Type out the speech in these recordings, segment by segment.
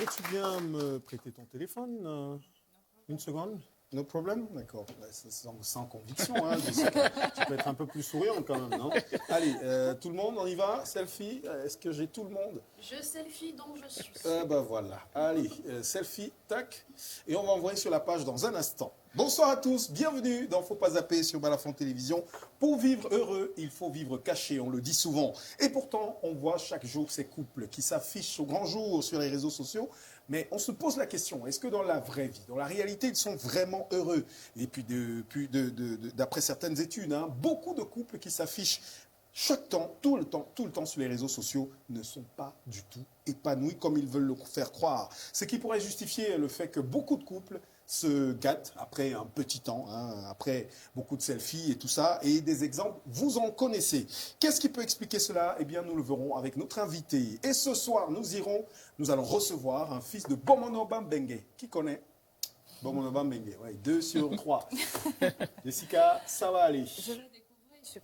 peux-tu bien me prêter ton téléphone une seconde? No problem? D'accord. Sans conviction, hein. Tu peux être un peu plus souriant quand même, non? Allez, tout le monde, on y va? Selfie? Est-ce que j'ai tout le monde? Je selfie donc je suis. Ben voilà. Allez, selfie, tac. Et on va envoyer sur la page dans un instant. Bonsoir à tous, bienvenue dans Faut pas zapper sur Balafon Télévision. Pour vivre heureux, il faut vivre caché, on le dit souvent. Et pourtant, on voit chaque jour ces couples qui s'affichent au grand jour sur les réseaux sociaux. Mais on se pose la question, est-ce que dans la vraie vie, dans la réalité, ils sont vraiment heureux? Et puis, d'après certaines études, hein, beaucoup de couples qui s'affichent chaque temps, tout le temps sur les réseaux sociaux ne sont pas du tout épanouis comme ils veulent le faire croire. Ce qui pourrait justifier le fait que beaucoup de couples se gâtent après un petit temps, hein, après beaucoup de selfies et tout ça. Et des exemples, vous en connaissez. Qu'est-ce qui peut expliquer cela? Eh bien, nous le verrons avec notre invité. Et ce soir, nous allons recevoir un fils de Bomono Bambengue. Qui connaît Bomono Bambengue? Ouais, 2 sur 3. Jessica, ça va aller.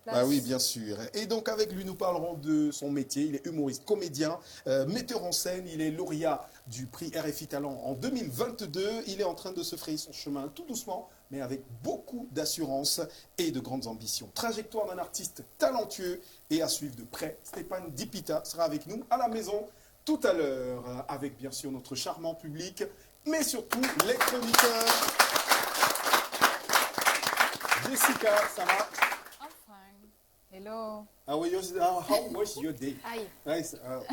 Ah oui, bien sûr. Et donc, avec lui, nous parlerons de son métier. Il est humoriste, comédien, metteur en scène. Il est lauréat du prix RFI Talent en 2022. Il est en train de se frayer son chemin tout doucement, mais avec beaucoup d'assurance et de grandes ambitions. Trajectoire d'un artiste talentueux et à suivre de près. Stéphane Dipita sera avec nous à la maison tout à l'heure, avec bien sûr notre charmant public, mais surtout les chroniqueurs. Jessica, ça va? Hello. How was your day? Aïe. Ouais, ça va?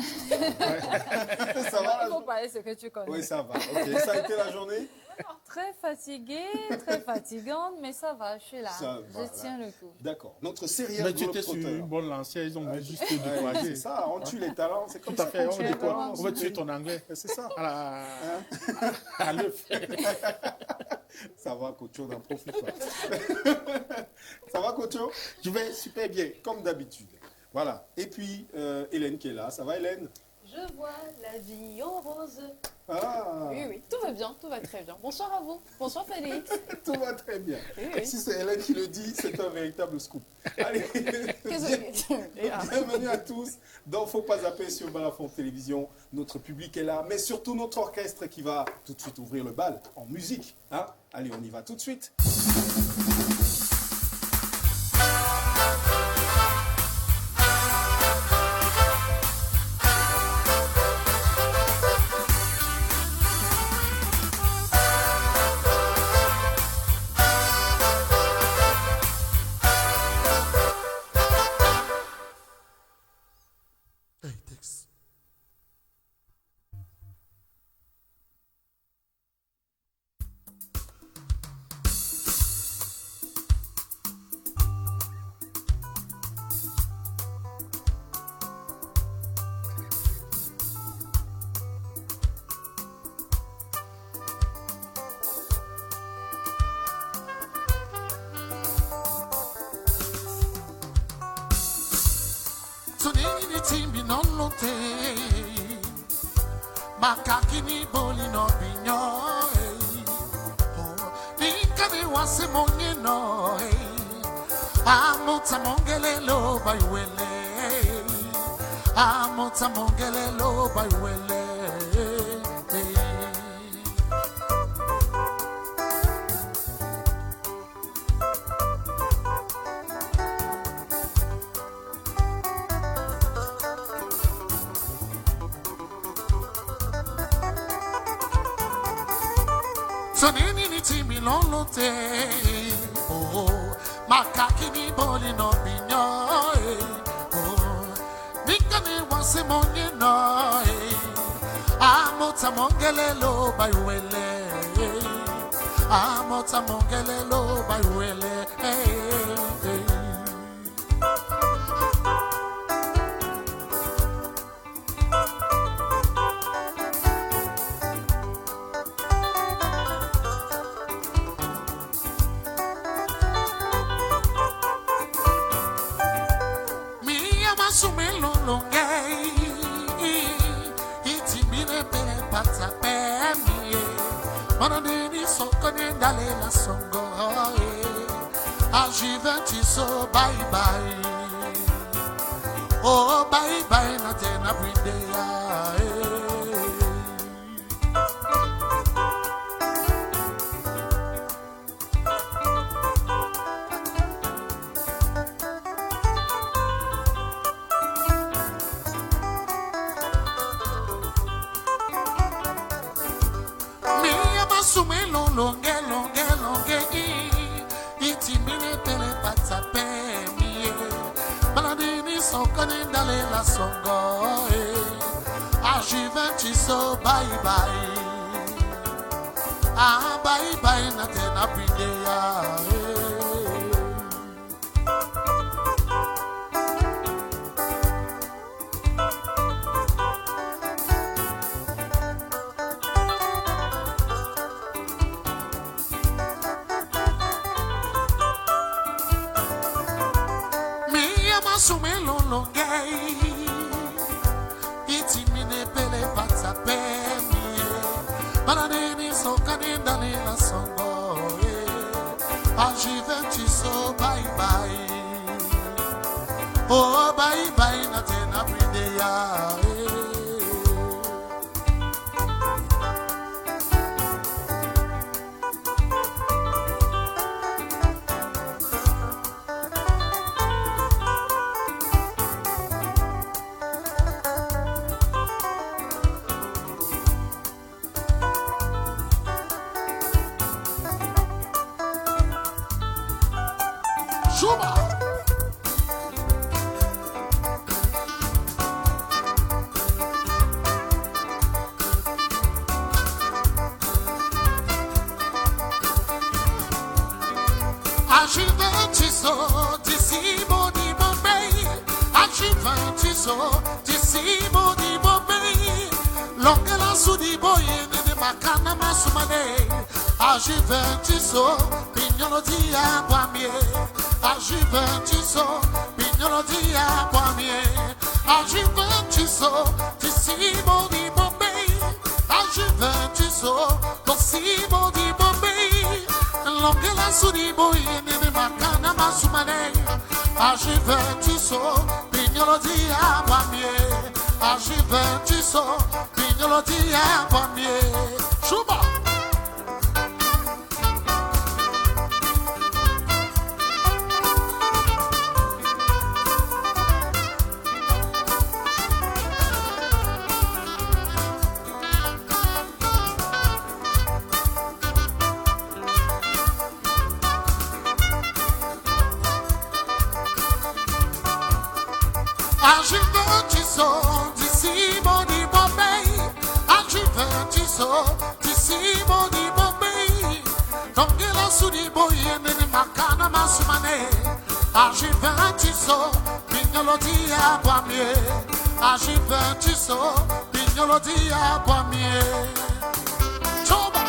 Il faut parler ce que tu connais. Oui, ça va. Ok. Ça a été la journée? Très fatiguée, très fatigante, mais ça va, je suis là. Je tiens le coup. D'accord. Notre série. Mais tu étais sur une bonne lancée, ils ont juste découragé. C'est ça, on tue les talents. C'est comme tout à fait, ça. On va tuer ton anglais. C'est ça. À l'œuf. Ça va, Kocho, n'en profite pas. Ça va, Kocho? Je vais super bien, comme d'habitude. Voilà. Et puis, Hélène qui est là. Ça va, Hélène? Je vois la vie en rose. Ah. Oui, tout va bien, tout va très bien. Bonsoir à vous. Bonsoir, Félix. Tout va très bien. Oui. Si c'est Hélène qui le dit, c'est un véritable scoop. Allez, bienvenue à tous dans Faut pas zapper sur Balafon Télévision. Notre public est là, mais surtout notre orchestre qui va tout de suite ouvrir le bal en musique. Hein? Allez, on y va tout de suite. Makakini boli no binyo Ninkani wase monye no Amota mongele lo bayuele Amota mongele lo bayuele Sonini ni timi lolo te oh makakini boli no binyo oh nikani wase monye no amota mongele lo bayuele amota mongele lo bayuele So bye bye, oh bye bye, not in every day. la songo a Juventus oh bye bye ah bye bye na tena pindea Sumelo longay iti mine pele patsa pemi bananeni so kanenda la songo a Juventus oh bye bye oh bye bye na tena pridea Juventus, pignolo di acqua mie. A Juventus, pignolo di acqua mie. A Juventus, tissimo di Bombay. A Juventus, tossimo di Bombay. Longe la su di boi ne macana ma su mane. A Juventus, pignolo di acqua mie. A Juventus, pignolo di acqua mie. Shuba. A Juventus, pignolo di acqua mie. A Juventus, pignolo di acqua mie. Choba.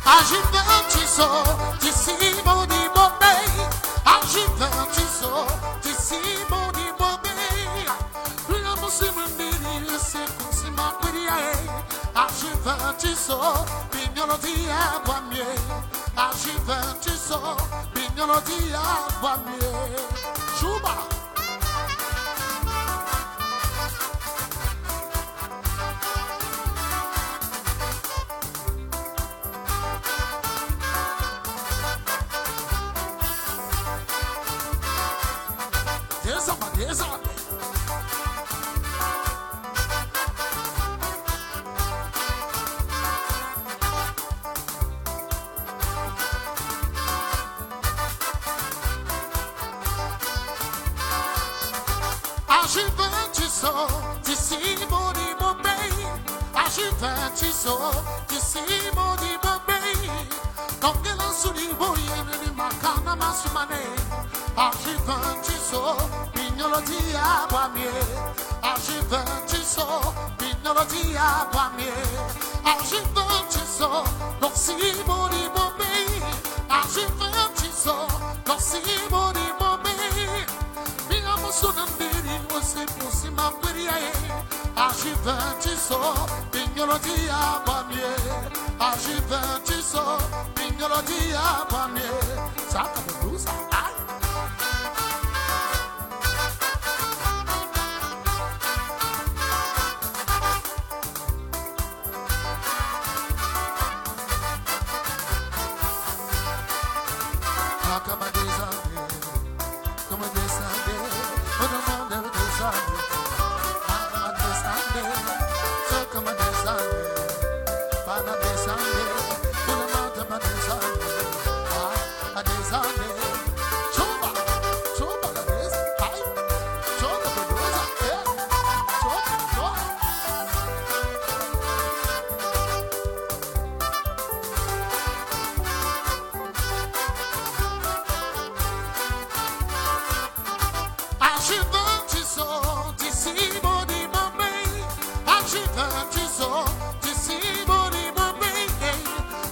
A Juventus, tissimo di Bombay. A Juventus, tissimo di Bombay. Prima possiamo dire se così ma a Juventus, pignolo di acqua mie. A Juventus, pignolo di acqua mie. Chuba. A Juventus, tissimo di Bombay. A Juventus, tissimo di Bombay. Non che la su di voi ne macana ma su mane. A Juventus, pignolo di acqua mie. A Juventus, pignolo di acqua mie. A Juventus, tossimo di Bombay. A Juventus, tossimo di Bombay. Mi amo sonandiri, você por cima a Juventus, pignolo di acqua mie. A Juventus, pignolo di acqua mie. Saca a blusa, ai. Agiventiso, disimo di momei. Agiventiso, disimo di momei.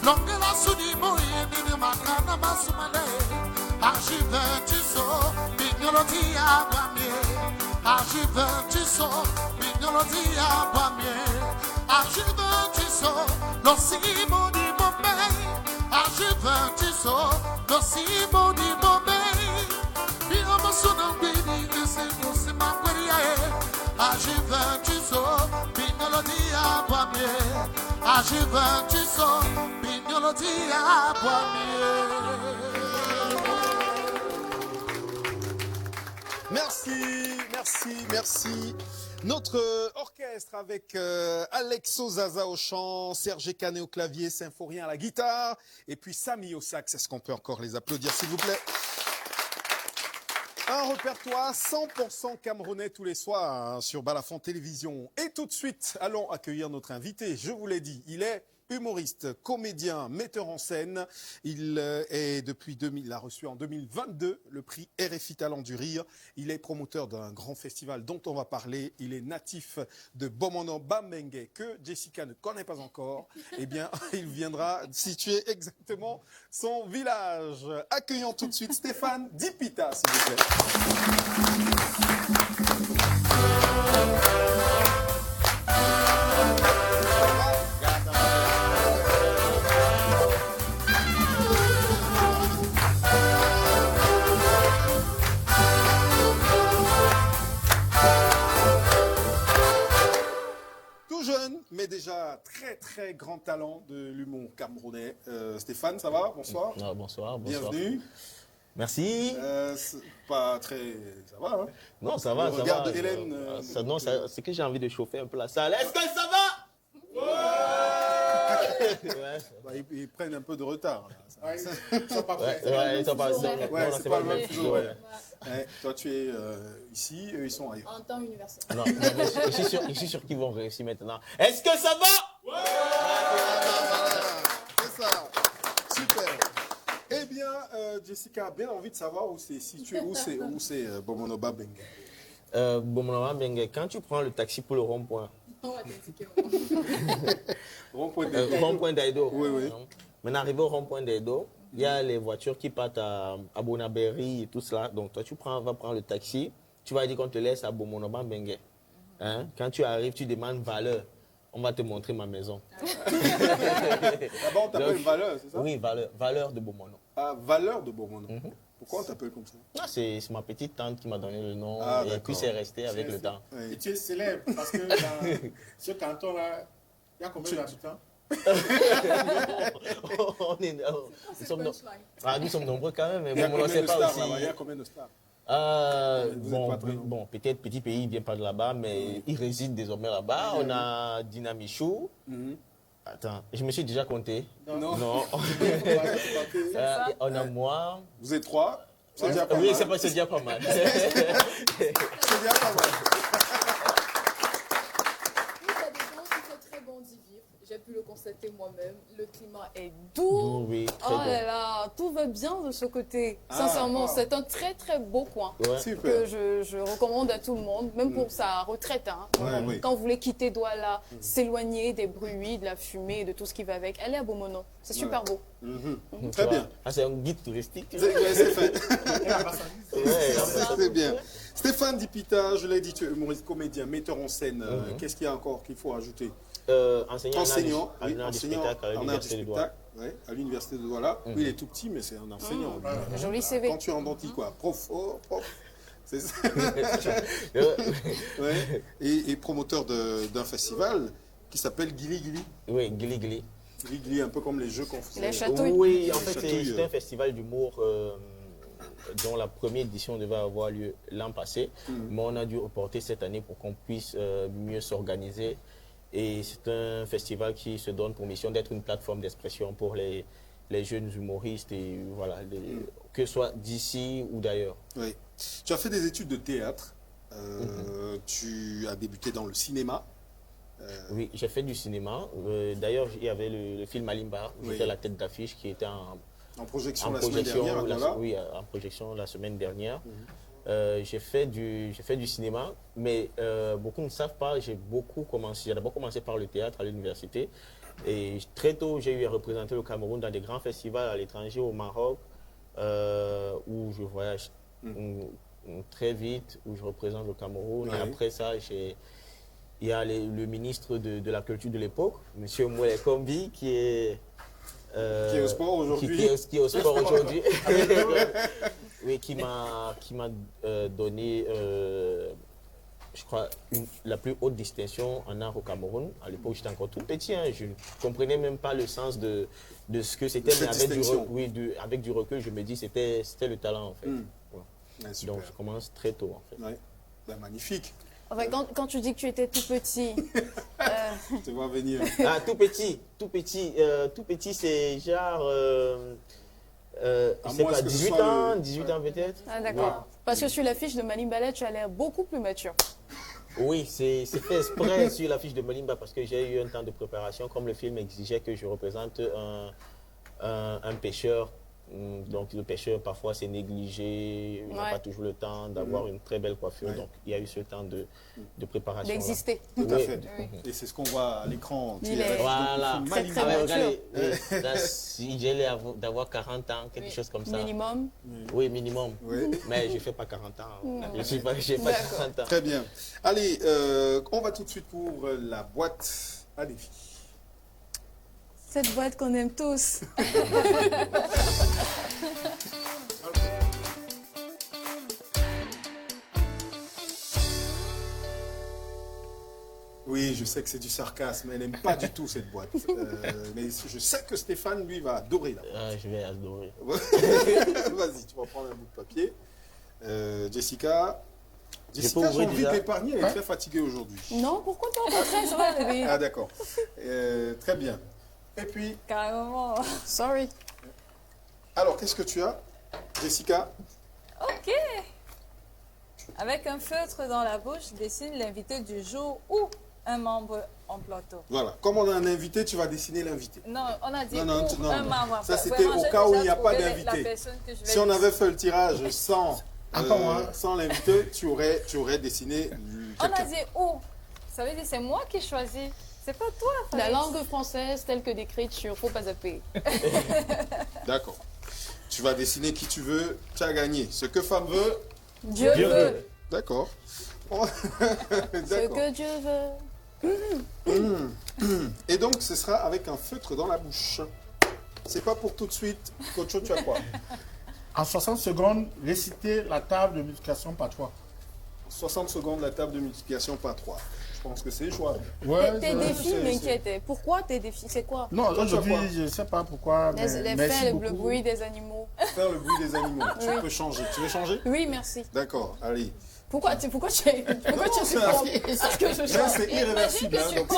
Longela su di moi, nini makana masumale. Agiventiso, mignolo di abamie. Agiventiso, mignolo di abamie. Agiventiso, lo simo di momei. Agiventiso, lo simo di momei. Io mi sono guidi che se fosse ma Agiventiso, mignolo di abamie. Agiventiso, mignolo di abamie. Merci, merci, merci. Notre orchestre avec Alex Ozaza au chant, Serge Canet au clavier, Symphorien à la guitare, et puis Samy au sax. Est-ce qu'on peut encore les applaudir, s'il vous plaît? Un répertoire 100% camerounais tous les soirs hein, sur Balafon Télévision. Et tout de suite, allons accueillir notre invité. Je vous l'ai dit, il est humoriste, comédien, metteur en scène. Il est depuis 2000, il a reçu en 2022 le prix RFI Talent du Rire. Il est promoteur d'un grand festival dont on va parler. Il est natif de Bomono Bambenge que Jessica ne connaît pas encore. Eh bien, il viendra situer exactement son village. Accueillons tout de suite Stéphane Dipita, s'il vous plaît. Mais déjà très très grand talent de l'humour camerounais. Stéphane, ça va? Bonsoir. Ah, bonsoir, bonsoir. Bienvenue. Merci. Pas très... Ça va, hein? Non, ça va, ça va. Regarde Hélène. Non, c'est que j'ai envie de chauffer un peu la salle. Est-ce que ça va? Ouais. Bah, ils prennent un peu de retard. Là. Ils sont pas prêts. Ouais, ils sont pas... Ouais, c'est pas le même fuseau. Ouais. Toi, tu es ici, eux, ils sont ailleurs. En temps universel. Non, mais je suis sûr qu'ils vont réussir maintenant. Est-ce que ça va? Ouais. C'est ça. Super. Eh bien, Jessica a bien envie de savoir où c'est situé, où c'est Bomono Bambenge. Bomono Bambenge, quand tu prends le taxi pour le rond-point. Rond-point d'Aïdo. Oui, oui. Maintenant, arrivé au rond-point d'Aïdo, il y a les voitures qui partent à Bonaberry et tout cela. Donc, toi, tu vas prendre le taxi. Tu vas dire qu'on te laisse à Bomono Bambenge. Hein? Quand tu arrives, tu demandes valeur. On va te montrer ma maison. Là-bas, on t'appelle valeur, c'est ça? Oui, valeur de Bomono. Ah, valeur de Bomono. Pourquoi on t'appelle comme ça? Ah, c'est ma petite tante qui m'a donné le nom. Ah, et puis, c'est resté avec le temps. Et tu es célèbre parce que dans ce canton-là, il y a combien d'habitants? Nous sommes nombreux quand même. Mais Il y a bon, on ne sait pas aussi. Il y a combien de stars? Bon, peut-être petit pays, il ne vient pas de là-bas, mais il réside désormais là-bas. On a Dina Michou. Attends, je me suis déjà compté. Non. On a moi. Vous êtes trois? C'est déjà pas mal. Oui, c'est déjà pas mal. C'est déjà pas mal. J'ai pu le constater moi-même. Le climat est doux. Oui, oh là là, tout va bien de ce côté. Sincèrement, c'est un très très beau coin que je recommande à tout le monde, même pour sa retraite. Hein. Quand vous voulez quitter Douala, s'éloigner des bruits, de la fumée, de tout ce qui va avec, allez à Bomono. C'est super beau. Très bien. Ah, c'est un guide touristique. C'est fait. C'est bien. Stéphane Dipita, je l'ai dit, tu es humoriste, comédien, metteur en scène. Qu'est-ce qu'il y a encore qu'il faut ajouter? Enseignant en art du spectacle à l'université de Douala. Ouais, à l'université de Douala. Oui, il est tout petit, mais c'est un enseignant. Joli CV. Quand tu es en dentille, quoi, prof. C'est ça. Et promoteur d'un festival qui s'appelle Gili Gili. Oui, Gili Gili. Gili Gili, un peu comme les jeux qu'on faisait. Les chatouilles. Oui, en fait, c'est un festival d'humour dont la première édition devait avoir lieu l'an passé. Mais on a dû reporter cette année pour qu'on puisse mieux s'organiser. Et c'est un festival qui se donne pour mission d'être une plateforme d'expression pour les jeunes humoristes, et voilà, que ce soit d'ici ou d'ailleurs. Oui. Tu as fait des études de théâtre, tu as débuté dans le cinéma. Oui, j'ai fait du cinéma. D'ailleurs, il y avait le film Alimba, où j'étais la tête d'affiche qui était en projection la semaine dernière. Oui, en projection la semaine dernière. j'ai fait du cinéma, mais beaucoup ne savent pas, j'ai d'abord commencé par le théâtre à l'université. Et très tôt, j'ai eu à représenter le Cameroun dans des grands festivals à l'étranger, au Maroc, où je voyage très vite, où je représente le Cameroun. Ouais. Et après ça, il y a le ministre de la Culture de l'époque, M. Mouele Kombi, qui est au sport aujourd'hui. Qui est au sport aujourd'hui. Oui, qui m'a donné, je crois, la plus haute distinction en art au Cameroun. À l'époque, j'étais encore tout petit, hein, je ne comprenais même pas le sens de ce que c'était, mais avec du recul, je me dis que c'était le talent, en fait. Ouais, donc, je commence très tôt, en fait. Ouais. Ben, magnifique. Enfin, quand tu dis que tu étais tout petit... Je te vois venir. Ah, tout petit, c'est genre... c'est pas 18 ans peut-être. Ah d'accord. Ouais. Parce que sur l'affiche de Malimba, tu as l'air beaucoup plus mature. Oui, c'est fait exprès sur l'affiche de Malimba parce que j'ai eu un temps de préparation, comme le film exigeait que je représente un pêcheur. Donc le pêcheur, parfois, c'est négligé, il n'a pas toujours le temps d'avoir une très belle coiffure. Donc il y a eu ce temps de préparation. D'exister. Tout à fait. Et c'est ce qu'on voit à l'écran. Voilà. Très, très mature. Là, si j'ai l'air d'avoir 40 ans, quelque chose comme ça. Minimum. Oui, minimum. Oui. Mais je ne fais pas 40 ans. Je n'ai pas 40 ans. Très bien. Allez, on va tout de suite pour la boîte à défi. Cette boîte qu'on aime tous. Oui, je sais que c'est du sarcasme. Elle n'aime pas du tout cette boîte. Mais je sais que Stéphane, lui, va adorer la boîte. Je vais adorer. Vas-y, tu vas prendre un bout de papier. Jessica, j'ai envie de l'épargner. Elle est très fatiguée aujourd'hui. Non, pourquoi pas? Au contraire, ça va, bébé. Ah, d'accord. Très bien. Et puis... Carrément. Sorry. Alors, qu'est-ce que tu as, Jessica? Ok. Avec un feutre dans la bouche, dessine l'invité du jour ou un membre en plateau. Voilà. Comme on a un invité, tu vas dessiner l'invité. Non, on a dit un membre. Ça, c'était au cas où il n'y a pas d'invité. Si on avait fait le tirage sans l'invité, tu aurais dessiné quelqu'un. On a dit où? Ça veut dire c'est moi qui choisis. C'est pas toi, Fabrice. La langue française telle que décrite sur Faut pas zapper. D'accord. Tu vas dessiner qui tu veux, tu as gagné. Ce que femme veut, Dieu veut. D'accord. Ce que Dieu veut. Et donc, ce sera avec un feutre dans la bouche. C'est pas pour tout de suite. Cocho, tu as quoi? En 60 secondes, réciter la table de multiplication par 3. 60 secondes, la table de multiplication par 3. Je pense que c'est jouable. Ouais, tes défis m'inquiètent. Pourquoi tes défis? C'est quoi? Non, aujourd'hui, je ne sais pas pourquoi. Faire le bruit des animaux. Faire le bruit des animaux. Tu peux changer. Tu veux changer? Oui, merci. D'accord, allez. Pourquoi tu sais que je change? C'est irréversible. Donc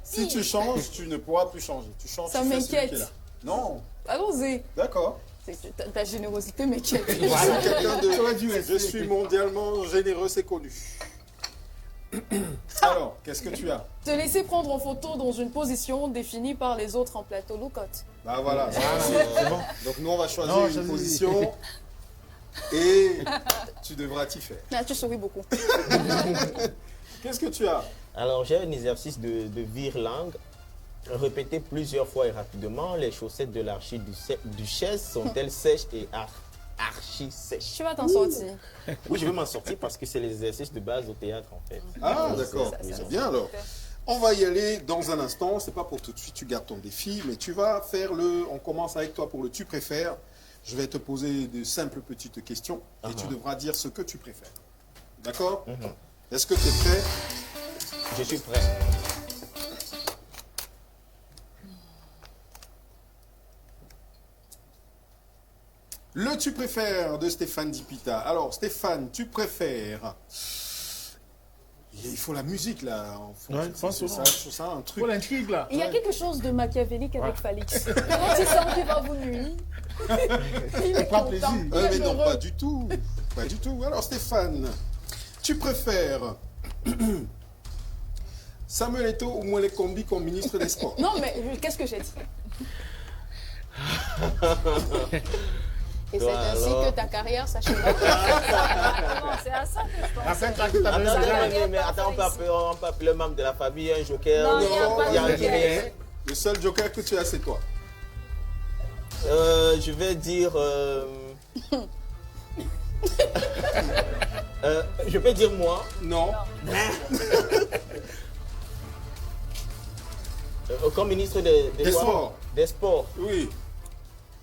si tu changes, tu ne pourras plus changer. Tu changes. Ça m'inquiète. Non. Allons-y. D'accord. Ta générosité m'inquiète. Je suis mondialement généreux, c'est connu. Alors, qu'est-ce que tu as? Te laisser prendre en photo dans une position définie par les autres en plateau look-out. Bah voilà, c'est bon. Donc nous, on va choisir une position et tu devras t'y faire. Ah, tu souris beaucoup. Qu'est-ce que tu as? Alors, j'ai un exercice de vire-langue. Répétez plusieurs fois et rapidement. Les chaussettes de l'archiduchesse sont-elles sèches et archi-sèches? Tu vas t'en sortir. Oui, je vais m'en sortir parce que c'est l'exercice de base au théâtre, en fait. Ah, d'accord. C'est bien alors. On va y aller dans un instant. C'est pas pour tout de suite, tu gardes ton défi, mais tu vas faire on commence avec toi pour le tu préfères. Je vais te poser de simples petites questions et tu devras dire ce que tu préfères. D'accord? Est-ce que tu es prêt? Je suis prêt. Le tu préfères de Stéphane Dipita. Alors, Stéphane, tu préfères... Il faut la musique, là. C'est ça, un truc. Pour l'intrigue, là. Il y a quelque chose de machiavélique avec Falix. Quand il sent qu'il va vous nuire, il est content. Mais non, pas du tout. Pas du tout. Alors, Stéphane, tu préfères Samuel Eto'o ou Mouele Kombi comme ministre des Sports? Non, mais qu'est-ce que j'ai dit? Et c'est ainsi que ta carrière s'achèvera. C'est à ça que je pense. Attends, on peut appeler le membre de la famille un joker. Non, il y a pas de joker. Le seul joker que tu as, c'est toi. Je vais dire... je vais dire moi. Non. Comme ministre des Sports. Oui.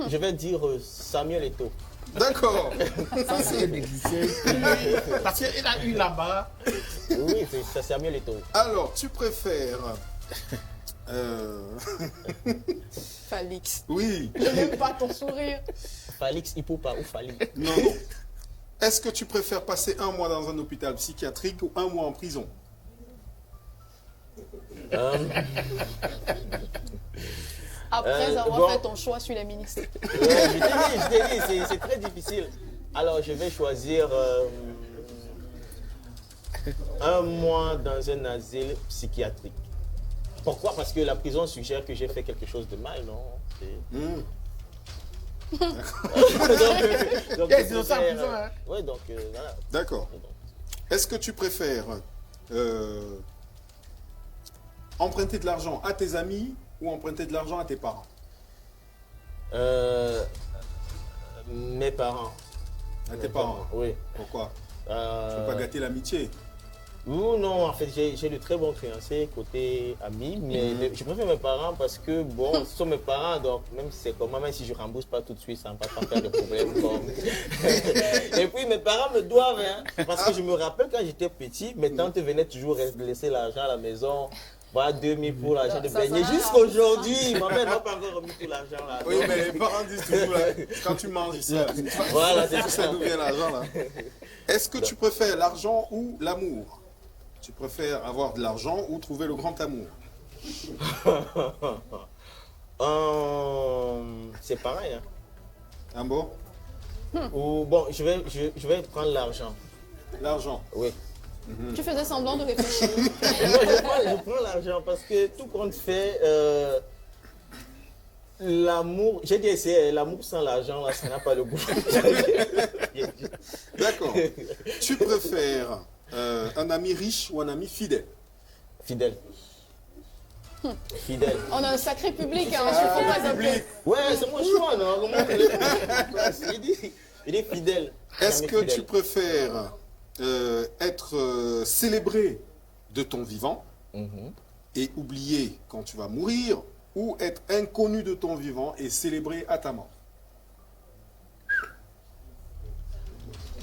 Je vais dire Samuel Eto'o. D'accord. Ça, c'est négligé. Parce qu'il a eu là-bas. Oui, c'est Samuel Eto'o. Alors, tu préfères... Falix. Oui. Je n'aime pas ton sourire. Falix Ipupa ou Fali. Non. Est-ce que tu préfères passer 1 mois dans un hôpital psychiatrique ou 1 mois en prison? Après avoir fait ton choix sur les ministres. Je t'ai dit, c'est très difficile. Alors, je vais choisir 1 mois dans un asile psychiatrique. Pourquoi? Parce que la prison suggère que j'ai fait quelque chose de mal, non? Donc, Ils ont ça en prison, hein? Oui, donc voilà. D'accord. Est-ce que tu préfères emprunter de l'argent à tes amis ou emprunter de l'argent à tes parents? Mes parents. À tes parents? Oui. Pourquoi? Tu ne veux pas gâter l'amitié? Non, en fait, j'ai de très bons créanciers côté amis, mais je préfère mes parents parce que, bon, ce sont mes parents, donc même si c'est comme moi, même si je ne rembourse pas tout de suite, ça ne va pas faire de problème. Et puis, mes parents me doivent, hein, parce que je me rappelle quand j'étais petit, mes tantes venaient toujours laisser l'argent à la maison. Voilà, 2000 pour l'argent de beignet. Jusqu'aujourd'hui, ma mère n'a pas encore remis tout l'argent là. Oui, mais les parents disent toujours, là, quand tu manges, ça. Voilà, c'est ça d'où vient l'argent là. Est-ce que tu préfères l'argent ou l'amour? Tu préfères avoir de l'argent ou trouver le grand amour? C'est pareil. Hein. Un bon? Ou, bon, je vais prendre l'argent. L'argent? Oui. Tu faisais semblant de réfléchir. Non, je prends l'argent parce que tout compte fait, l'amour, j'ai dit essayer, l'amour sans l'argent, là, ça n'a pas de goût. D'accord. Tu préfères un ami riche ou un ami fidèle? Fidèle. Fidèle. On a un sacré public, hein, je ne faut pas appeler. Ouais, c'est mon choix, non? Il est fidèle. Est-ce que tu préfères être célébré de ton vivant et oublié quand tu vas mourir, ou être inconnu de ton vivant et célébré à ta mort?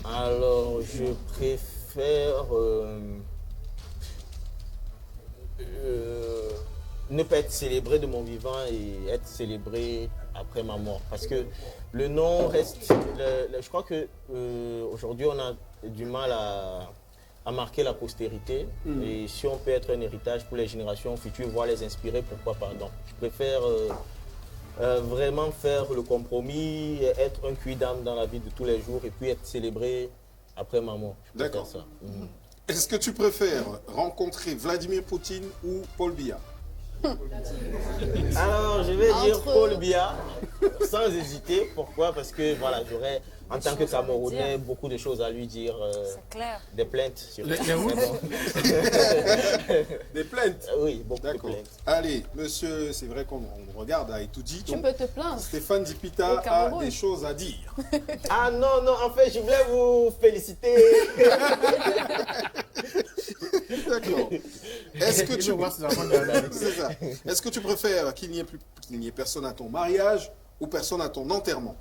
Alors, je préfère ne pas être célébré de mon vivant et être célébré après ma mort. Parce que le nom reste... je crois qu'aujourd'hui, on a du mal à marquer la postérité. Et si on peut être un héritage pour les générations futures, voire les inspirer, pourquoi pas? Donc, je préfère vraiment faire le compromis, être un cuit-d'âme dans la vie de tous les jours et puis être célébré après ma mort. D'accord. Est-ce que tu préfères rencontrer Vladimir Poutine ou Paul Biya? Alors, je vais dire Paul Biya, sans hésiter. Pourquoi? Parce que voilà, j'aurais, en tant que Camerounais, beaucoup de choses à lui dire. C'est clair. Des plaintes. Surtout. Des plaintes? Oui, beaucoup de D'accord. plaintes. Allez, monsieur, c'est vrai qu'on regarde à Etoudi. Tu peux te plaindre. Stéphane Dipita a des choses à dire. Ah non, non, en fait, je voulais vous féliciter. D'accord. Est-ce que tu Est-ce que tu préfères qu'il n'y ait personne à ton mariage ou personne à ton enterrement?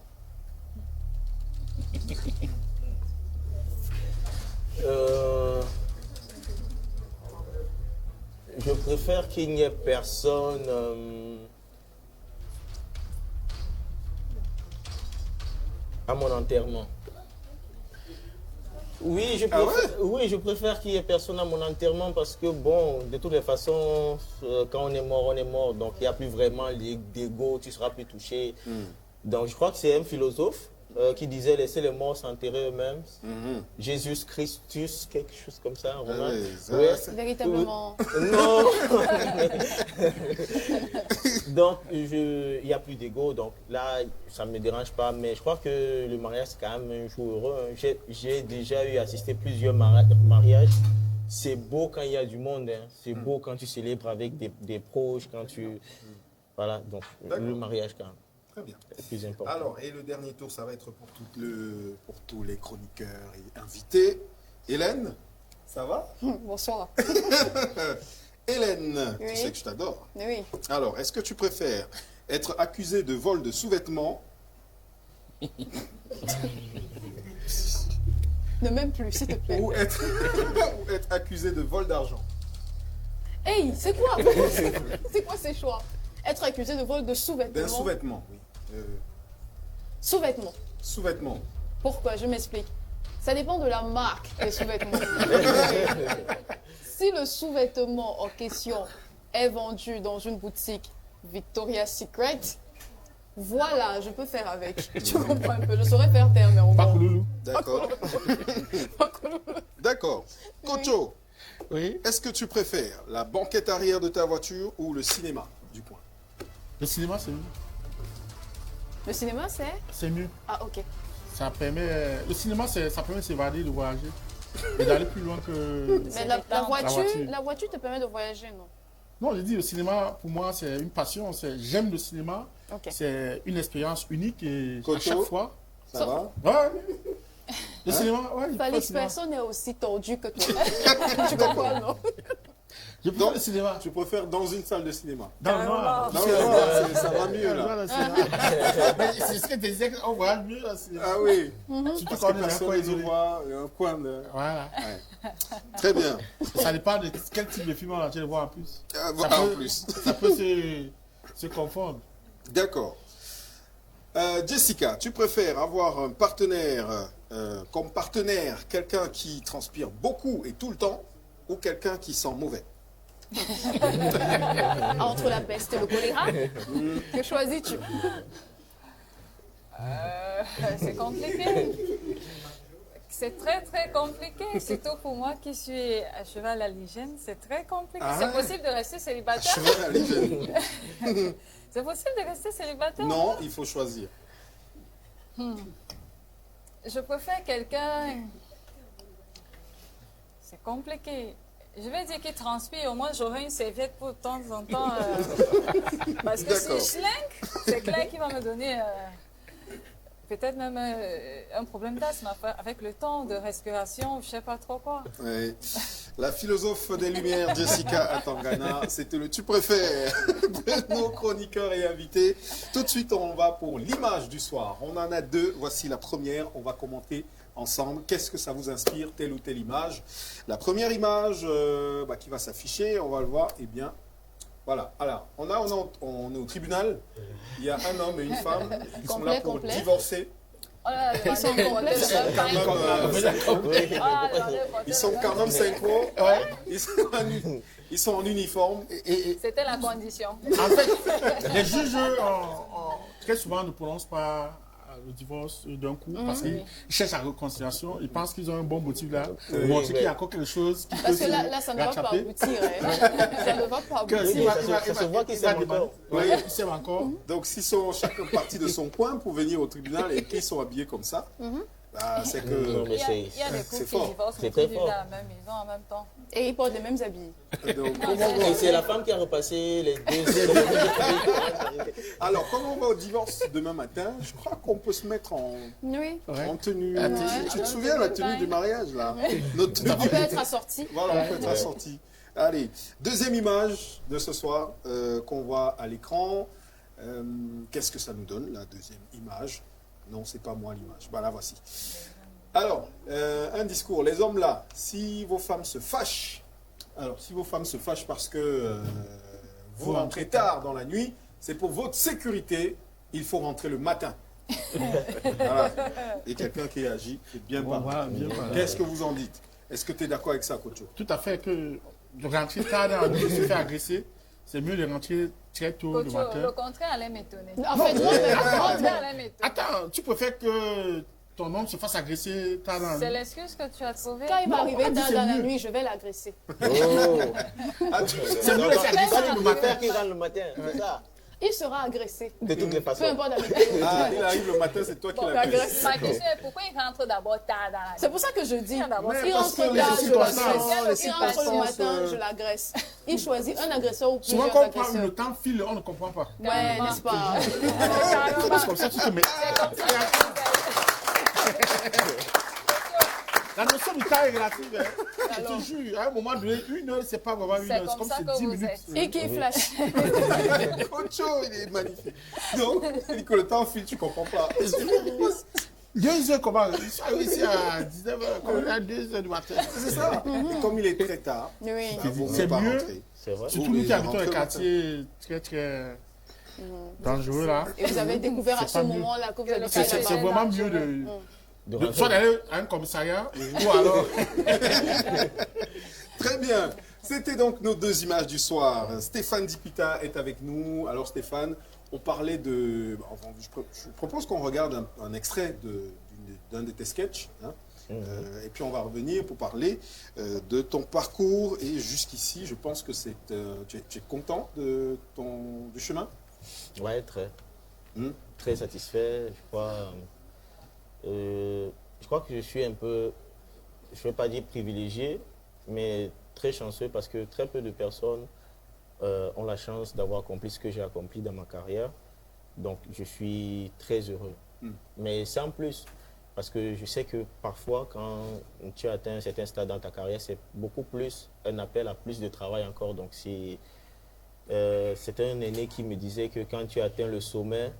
Je préfère qu'il n'y ait personne à mon enterrement. Oui, je préfère qu'il n'y ait personne à mon enterrement parce que, bon, de toutes les façons, quand on est mort, on est mort. Donc, il n'y a plus vraiment d'ego, tu ne seras plus touché. Donc, je crois que c'est un philosophe qui disait laissez les morts s'enterrer eux-mêmes. Jésus Christus, quelque chose comme ça. Véritablement. Non. Donc, il n'y a plus d'ego. Donc là, ça ne me dérange pas. Mais je crois que le mariage, c'est quand même un jour heureux. J'ai déjà eu assisté plusieurs mariages. C'est beau quand il y a du monde. Hein. C'est beau quand tu célèbres avec des proches, quand tu... Voilà, donc le mariage quand même. Très bien. C'est plus important. Alors, et le dernier tour, ça va être pour tous les chroniqueurs et invités. Hélène, ça va? Bonsoir. Hélène, oui. Tu sais que je t'adore. Oui. Alors, est-ce que tu préfères être accusé de vol de sous-vêtements? Ne m'aime plus, s'il te plaît. Ou être accusé de vol d'argent? Hey, c'est quoi? C'est quoi ces choix? Être accusé de vol de sous-vêtements. D'un sous-vêtement, oui. Sous-vêtements. Sous-vêtements. Pourquoi? Je m'explique. Ça dépend de la marque des sous-vêtements. Si le sous-vêtement en question est vendu dans une boutique Victoria's Secret, voilà, je peux faire avec. Tu comprends un peu? Je saurais faire taire, mais on Pas Kouloulou. D'accord. D'accord. Kocho, Oui. est-ce que tu préfères la banquette arrière de ta voiture ou le cinéma du coin? Le cinéma, c'est mieux. Le cinéma, c'est? C'est mieux. Ah, ok. Ça permet... Le cinéma, ça permet de s'évader, de voyager. Et d'aller plus loin que... Mais la voiture. voiture te permet de voyager, non? Non, je dis, le cinéma, pour moi, c'est une passion. J'aime le cinéma. Ok. C'est une expérience unique et à Kocho, chaque fois... Ça va? Ouais. Le cinéma, ouais. Félix, personne n'est aussi tordu que toi. Tu comprends, non? Je préfère le cinéma. Tu préfères dans une salle de cinéma? Dans le noir. Non, ça va mieux là. C'est ce que tu disais, on voit mieux le cinéma. Ah oui. Surtout Parce quand que on est dans un personne coin ne isolé. voit, il y a un coin de... Voilà. Très bien. Ça dépend de quel type de film on a envie de voir en plus. En plus. Ça peut se confondre. D'accord. Jessica, tu préfères avoir un partenaire, comme partenaire, quelqu'un qui transpire beaucoup et tout le temps, ou quelqu'un qui sent mauvais? Entre la peste et le choléra, que choisis-tu? C'est compliqué. C'est très très compliqué, surtout pour moi qui suis à cheval à l'hygiène, c'est très compliqué. Ah. C'est possible de rester célibataire? Cheval à l'hygiène. C'est possible de rester célibataire? Non, il faut choisir. Je préfère quelqu'un... C'est compliqué. Je vais dire qu'il transpire, au moins j'aurai une serviette pour de temps en temps. Parce que si D'accord. je lingue, c'est clair qu'il va me donner peut-être même un problème d'asthme avec le temps de respiration, je ne sais pas trop quoi. Oui. La philosophe des Lumières, Jessica Atangana, c'était le tu préfères de nos chroniqueurs et invités. Tout de suite, on va pour l'image du soir. On en a deux. Voici la première. On va commenter ensemble. Qu'est-ce que ça vous inspire, telle ou telle image? La première image qui va s'afficher, on va le voir. Eh bien, voilà. Alors, on est au tribunal. Il y a un homme et une femme qui sont là pour divorcer. Oh là là, Ils sont complets. Ils sont quand même synchro. Ils sont en uniforme. C'était la condition. En fait, les juges, très souvent, ne prononcent pas le divorce d'un coup parce qu'ils cherchent la réconciliation. Ils pensent qu'ils ont un bon motif là. Bon, c'est qu'il y a encore quelque chose qui Parce peut que là, ça ne va pas aboutir. Ça ne va pas aboutir. Ça se voit qu'ils s'aiment encore. Oui, ils s'aiment encore. Donc, s'ils sont chacun parti de son coin pour venir au tribunal et qu'ils sont habillés comme ça, c'est que... Non, mais Il y a des couples qui fort. divorcent C'est au très tribunal fort. à la même maison en même temps. Et ils portent les mêmes habits. Donc, Et c'est la femme qui a repassé les deux. alors, comme on va au divorce demain matin, je crois qu'on peut se mettre en Oui. tenue. Ouais. Tu te souviens la tenue du mariage, là? Notre tenue. On peut être assorti. Voilà, on peut être assorti. Allez, deuxième image de ce soir qu'on voit à l'écran. Qu'est-ce que ça nous donne, la deuxième image? Non, c'est pas moi l'image. Bah, la voici. Alors, un discours. Les hommes là, si vos femmes se fâchent, parce que vous rentrez tard dans la nuit, c'est pour votre sécurité, il faut rentrer le matin. Voilà. Et quelqu'un qui agit, c'est bien Bon, parlé. voilà, bien parlé. Qu'est-ce que vous en dites? Est-ce que tu es d'accord avec ça, Kocho? Tout à fait, que de rentrer tard dans la nuit, se faire agresser, c'est mieux de rentrer très tôt le matin. Le contraire allait m'étonner. En fait, Attends, tu préfères que ton homme se fasse agresser tard dans la nuit? C'est l'excuse que tu as trouvée. Quand il va arriver tard dans la nuit, je vais l'agresser. Oh. C'est mieux de s'agresser le matin qu'il rentre le matin, c'est ça. Il sera agressé. De toutes les façons. Peu importe la il arrive le matin, c'est toi qui l'agresse. Ma question est pourquoi il rentre d'abord tard dans la nuit? C'est pour ça que je dis, il rentre parce que tard, les je l'agresse. circonstances, Il rentre le matin, je l'agresse. Il choisit un agresseur ou Souvent, plusieurs quand on prend le agresseurs. temps file, on ne comprend pas. Ouais, n'est-ce pas? C'est comme ça, tu te mets. La notion du temps est relative. Je te jure, à un moment donné, 1 heure, c'est pas vraiment 1 heure. C'est comme si c'est 10 minutes. Et qui flash. Ocho, il est magnifique. Donc, il dit que le temps file, tu comprends pas. 2 heures, comment? Je suis arrivé ici à 19h, à 2 heures du matin. C'est ça. Et comme il est très tard, Oui. C'est mieux. C'est vrai. Surtout nous qui habitons les quartiers très, très dangereux là. Et vous avez découvert à ce moment-là que vous avez fait C'est là-bas. vraiment mieux De soit d'aller à un commissariat ou alors. Très bien. C'était donc nos 2 images du soir. Stéphane Dipita est avec nous. Alors Stéphane, on parlait de... Enfin, je propose qu'on regarde un extrait d'un de tes sketchs. Hein. Et puis on va revenir pour parler de ton parcours. Et jusqu'ici, je pense que tu es content du chemin? Ouais, très. Très satisfait. Je crois que je suis un peu, je ne vais pas dire privilégié, mais très chanceux parce que très peu de personnes ont la chance d'avoir accompli ce que j'ai accompli dans ma carrière. Donc, je suis très heureux. Mais c'est en plus, parce que je sais que parfois, quand tu atteins un certain stade dans ta carrière, c'est beaucoup plus un appel à plus de travail encore. Donc, c'est un aîné qui me disait que quand tu atteins le sommet,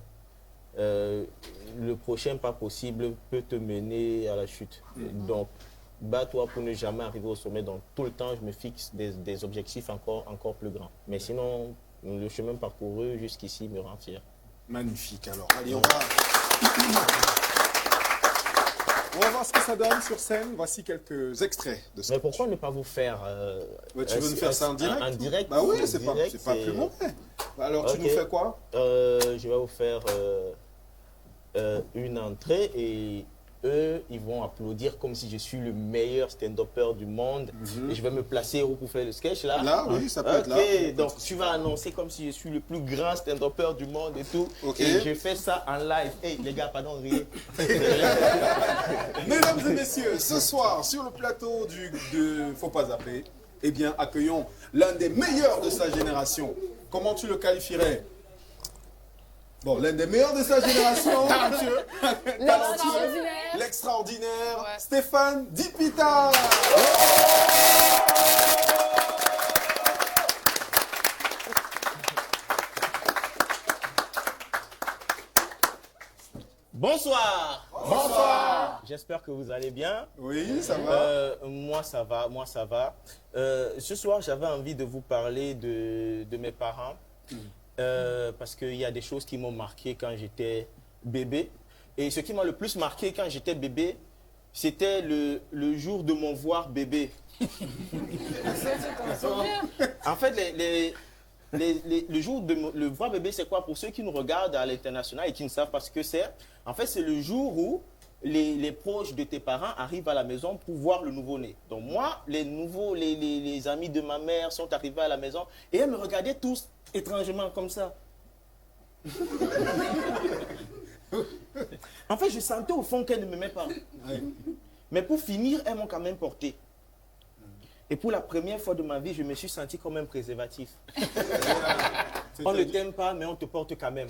le prochain pas possible peut te mener à la chute. Donc, bats-toi pour ne jamais arriver au sommet. Donc, tout le temps, je me fixe des objectifs encore plus grands. Mais sinon, le chemin parcouru jusqu'ici me rend fier. Magnifique. Alors, allez, on va voir ce que ça donne sur scène. Voici quelques extraits de ce. Mais pourquoi ne pas vous faire... tu veux nous faire ça en direct? En direct. Bah oui, c'est pas plus mauvais. Alors, tu nous fais quoi? Je vais vous faire une entrée et eux, ils vont applaudir comme si je suis le meilleur stand-upper du monde. Et je vais me placer où pour faire le sketch là. Là, oui, ça peut être là. Donc tu vas annoncer comme si je suis le plus grand stand-upper du monde et tout. Ok. Et je fais ça en live. Hey les gars, pardon, riez. Mesdames et messieurs, ce soir, sur le plateau de Faut pas zapper, eh bien, accueillons l'un des meilleurs de sa génération. Comment tu le qualifierais? Bon, l'un des meilleurs de sa génération. Talentueux. L'extraordinaire. Ouais. Stéphane Dipita. Bonsoir. Bonsoir. J'espère que vous allez bien. Oui, ça va. Moi, ça va. Ce soir, j'avais envie de vous parler de mes parents. Parce qu'il y a des choses qui m'ont marqué quand j'étais bébé. Et ce qui m'a le plus marqué quand j'étais bébé, c'était le jour de mon voir bébé. En fait, le jour de le voir bébé, c'est quoi? Pour ceux qui nous regardent à l'international et qui ne savent pas ce que c'est, en fait, c'est le jour où les proches de tes parents arrivent à la maison pour voir le nouveau-né. Donc moi, les amis de ma mère sont arrivés à la maison et elles me regardaient tous étrangement comme ça. En fait, je sentais au fond qu'elles ne m'aimaient pas. Mais pour finir, elles m'ont quand même porté. Et pour la première fois de ma vie, je me suis senti comme un préservatif. On ne t'aime pas, mais on te porte quand même.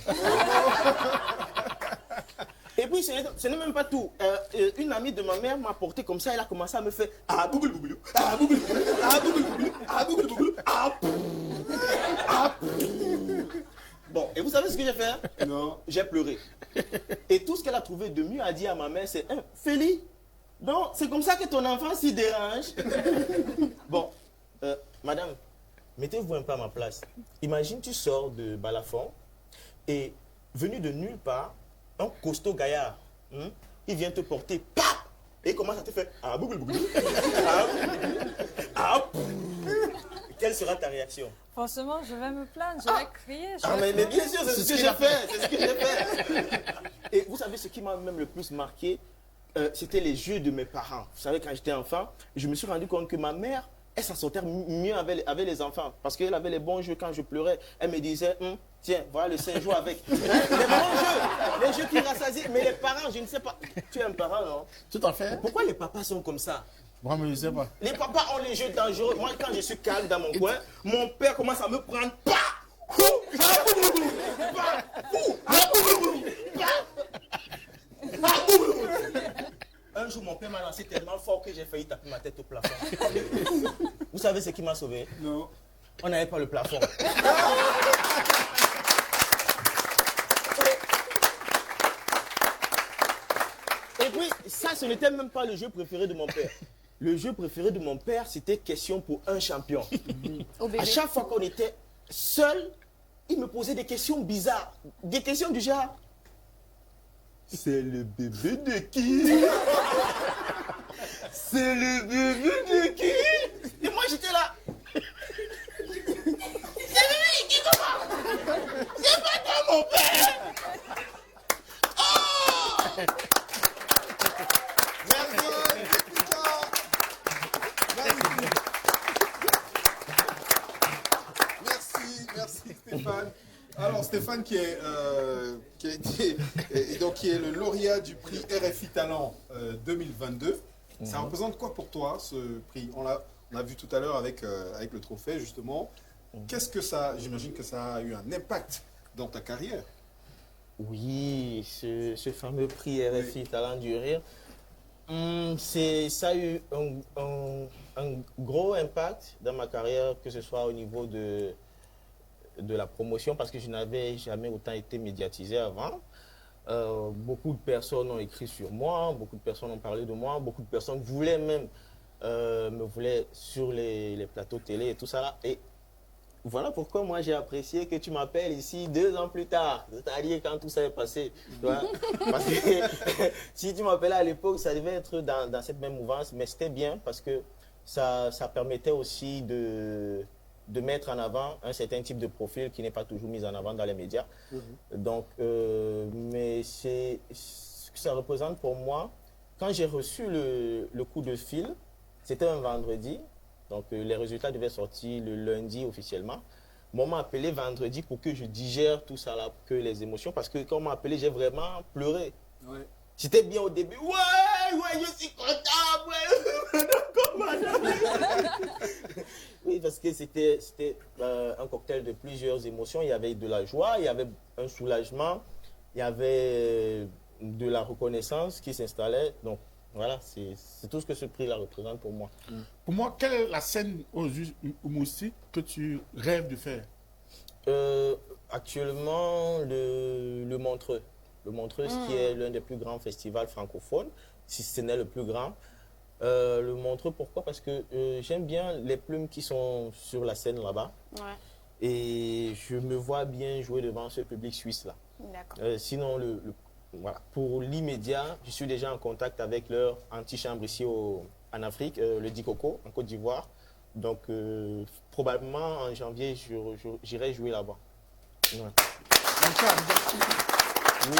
Et puis, ce n'est même pas tout. Une amie de ma mère m'a porté comme ça, elle a commencé à me faire « Ah, bouboulou, bouboulou, ah, bouboulou, ah, bouboulou, bouboulou, ah, bouboulou, bouboulou, ah, ah. » Bon, et vous savez ce que j'ai fait? Non. J'ai pleuré. Et tout ce qu'elle a trouvé de mieux à dire à ma mère, c'est « Félix, donc c'est comme ça que ton enfant s'y dérange. » Bon, madame, mettez-vous un peu à ma place. Imagine, tu sors de Balafon et venu de nulle part, un costaud gaillard, il vient te porter, paf, et il commence à te faire ah bouboulou bouboulou, ah, ah, quelle sera ta réaction? Forcément, je vais me plaindre, je vais crier. Mais bien sûr, c'est ce que j'ai fait. C'est ce que j'ai fait. Et vous savez ce qui m'a même le plus marqué, c'était les jeux de mes parents. Vous savez, quand j'étais enfant, je me suis rendu compte que ma mère, elle s'en sortait mieux avec les enfants. Parce qu'elle avait les bons jeux quand je pleurais. Elle me disait, tiens, voilà le Saint, joue avec. Les bons jeux, les jeux qui rassasient. Mais les parents, je ne sais pas. Tu es un parent, non? Tout à fait. Pourquoi les papas sont comme ça? Moi, mais je sais pas. Les papas ont les jeux dangereux. Moi, quand je suis calme dans mon coin, mon père commence à me prendre. Un jour, mon père m'a lancé tellement fort que j'ai failli taper ma tête au plafond. Vous savez ce qui m'a sauvé? Non. On n'avait pas le plafond. Et puis, ça, ce n'était même pas le jeu préféré de mon père. Le jeu préféré de mon père, c'était question pour un champion. À chaque fois qu'on était seul, il me posait des questions bizarres. Des questions du genre... C'est le bébé de qui? C'est le bébé de qui? Et moi, j'étais là. C'est le bébé de qui, comment? C'est pas toi, mon père. Oh! Merci Stéphane. Alors Stéphane qui est le lauréat du prix RFI Talent 2022. Ça représente quoi pour toi ce prix? On a vu tout à l'heure avec le trophée justement. Qu'est-ce que ça, j'imagine que ça a eu un impact dans ta carrière? Oui, ce fameux prix RFI Talent du Rire, ça a eu un gros impact dans ma carrière, que ce soit au niveau de la promotion, parce que je n'avais jamais autant été médiatisé avant. Beaucoup de personnes ont écrit sur moi, beaucoup de personnes ont parlé de moi, beaucoup de personnes voulaient même me voulaient sur les plateaux télé et tout ça là. Et voilà pourquoi moi j'ai apprécié que tu m'appelles ici 2 ans plus tard, c'est-à-dire quand tout ça est passé. Tu vois? Parce que si tu m'appelais à l'époque, ça devait être dans cette même mouvance, mais c'était bien parce que ça permettait aussi de mettre en avant un certain type de profil qui n'est pas toujours mis en avant dans les médias. Donc, mais c'est ce que ça représente pour moi. Quand j'ai reçu le coup de fil, c'était un vendredi, donc les résultats devaient sortir le lundi officiellement. On m'a appelé vendredi pour que je digère tout ça là, que les émotions, parce que quand on m'a appelé, j'ai vraiment pleuré. Ouais. J'étais bien au début, ouais, je suis content, Oui, parce que c'était un cocktail de plusieurs émotions. Il y avait de la joie, il y avait un soulagement, il y avait de la reconnaissance qui s'installait. Donc voilà, c'est tout ce que ce prix-là représente pour moi. Pour moi, quelle est la scène au humoristique que tu rêves de faire? Actuellement, le Montreux. Le Montreux, qui est l'un des plus grands festivals francophones, si ce n'est le plus grand. Le Montreux, pourquoi? Parce que j'aime bien les plumes qui sont sur la scène là-bas. Ouais. Et je me vois bien jouer devant ce public suisse-là. Sinon, voilà. Pour l'immédiat, je suis déjà en contact avec leur antichambre ici en Afrique, le Dikoko, en Côte d'Ivoire. Donc, probablement en janvier, j'irai jouer là-bas. Ouais. Oui.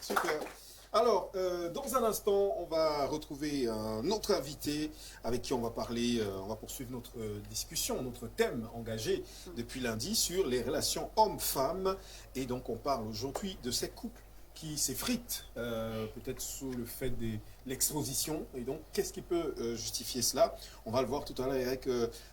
Super. Alors, dans un instant, on va retrouver un autre invité avec qui on va parler, on va poursuivre notre discussion, notre thème engagé depuis lundi sur les relations hommes-femmes. Et donc, on parle aujourd'hui de ces couples qui s'effritent, peut-être sous le fait de l'exposition. Et donc, qu'est-ce qui peut justifier cela? On va le voir tout à l'heure avec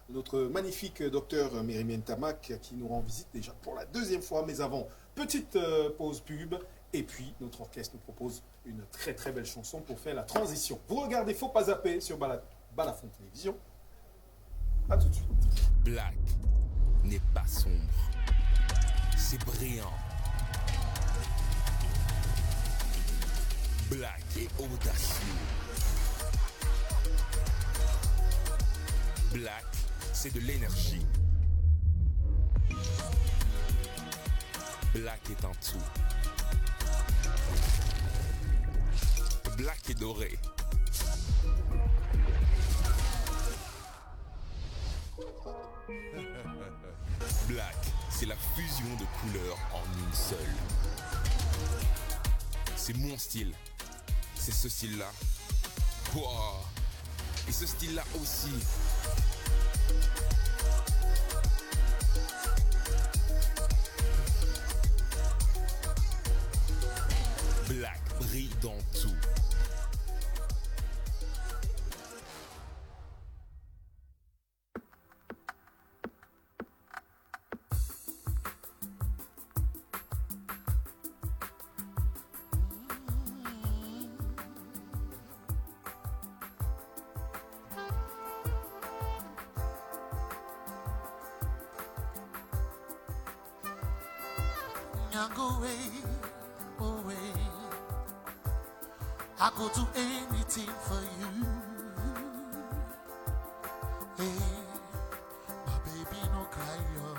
notre magnifique docteur Myriam Tamak qui nous rend visite déjà pour la 2e fois. Mais avant, petite pause pub. Et puis, notre orchestre nous propose une très très belle chanson pour faire la transition. Vous regardez Faut pas zapper sur Balafon Télévision. A tout de suite. Black n'est pas sombre. C'est brillant. Black est audacieux. Black, c'est de l'énergie. Black est en dessous. Black et doré. Black, c'est la fusion de couleurs en une seule. C'est mon style. C'est ce style-là. Wow. Et ce style-là aussi. Black brille dans tout. I go away, away. I go do anything for you. Hey, my baby, no cry, yo.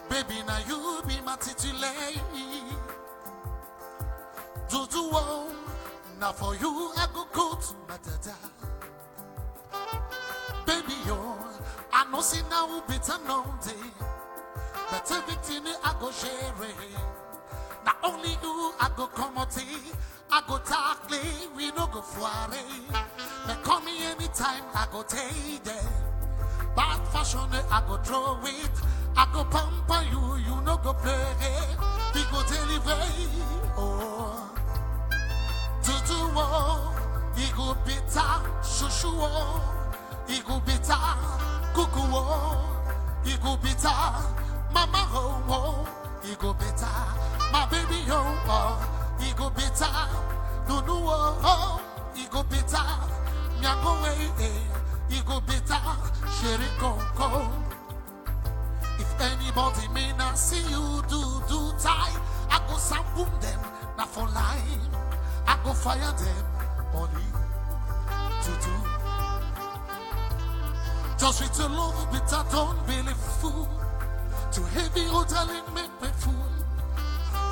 Baby, now you be my titulate. Do now for you I go to my dada. Baby, yo. I know see now better no day. But everything I go share. Not only you I go come out, I go tackle, we no go foire. But call me anytime I go take it. Bad fashion I go throw it. I go pamper you, you no go play. We go deliver. Oh, he go better, shushu. He go better. Cuckoo, he go better, mama oh, he go better, my baby oh, he go better, Nunu oh, he go better, Nyango he go better, Sherry Coco. If anybody may not see you do tie, I go sample them, not for life, I go fire them, only to. Just with your love, but I don't really fool. Too heavy, oh darling, make me fool.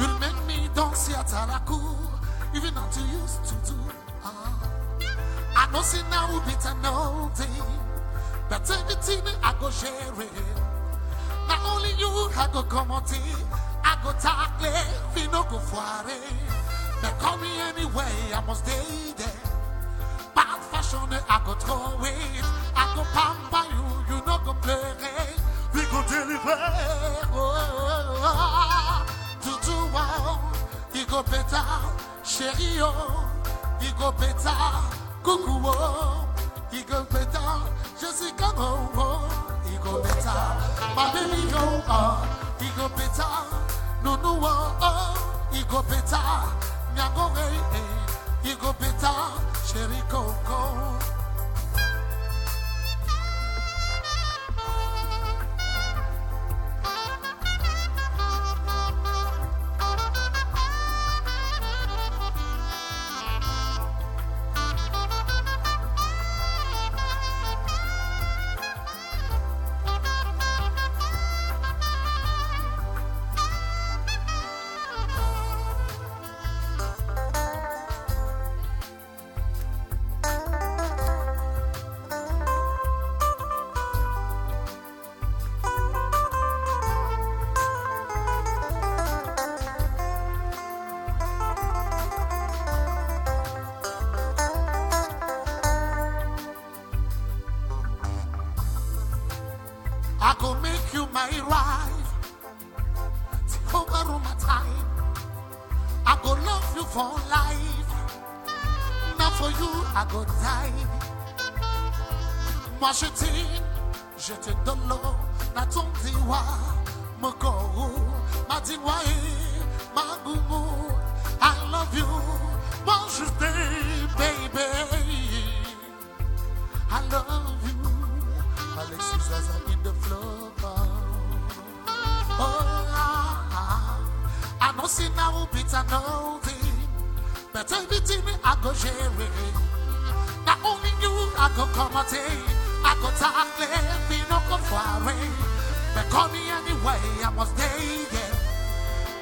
You'll make me dance at Talaku, even not to used to do. I know see now, but I know thing. But everything I go share it. Not only you, I go come out, I go tackle, we no go foire. But call me anyway, I must stay there. Bad fashion, I go throw it. I go pamper you, you no go play. We go deliver. He go better, chérie oh. He go better, coucou oh. He go better, Jessica oh. He go better, my baby oh. He go better, Nunu oh. He go better, Nyango eh. He go better, chérie Coco. I go make you my wife. Take over my time. I go love you for life. Now for you I go die. Moi je te donne l'eau. Na ton diwa, mon corps, ma diwa ma goumou. I love you, moi je t'aime, baby. I love you. Alexis Zaza in the floor. I know see now bit I know thee. But everything I go share it. Not only you I go come out I go tackle me no go far away. But call me anyway I must stay there.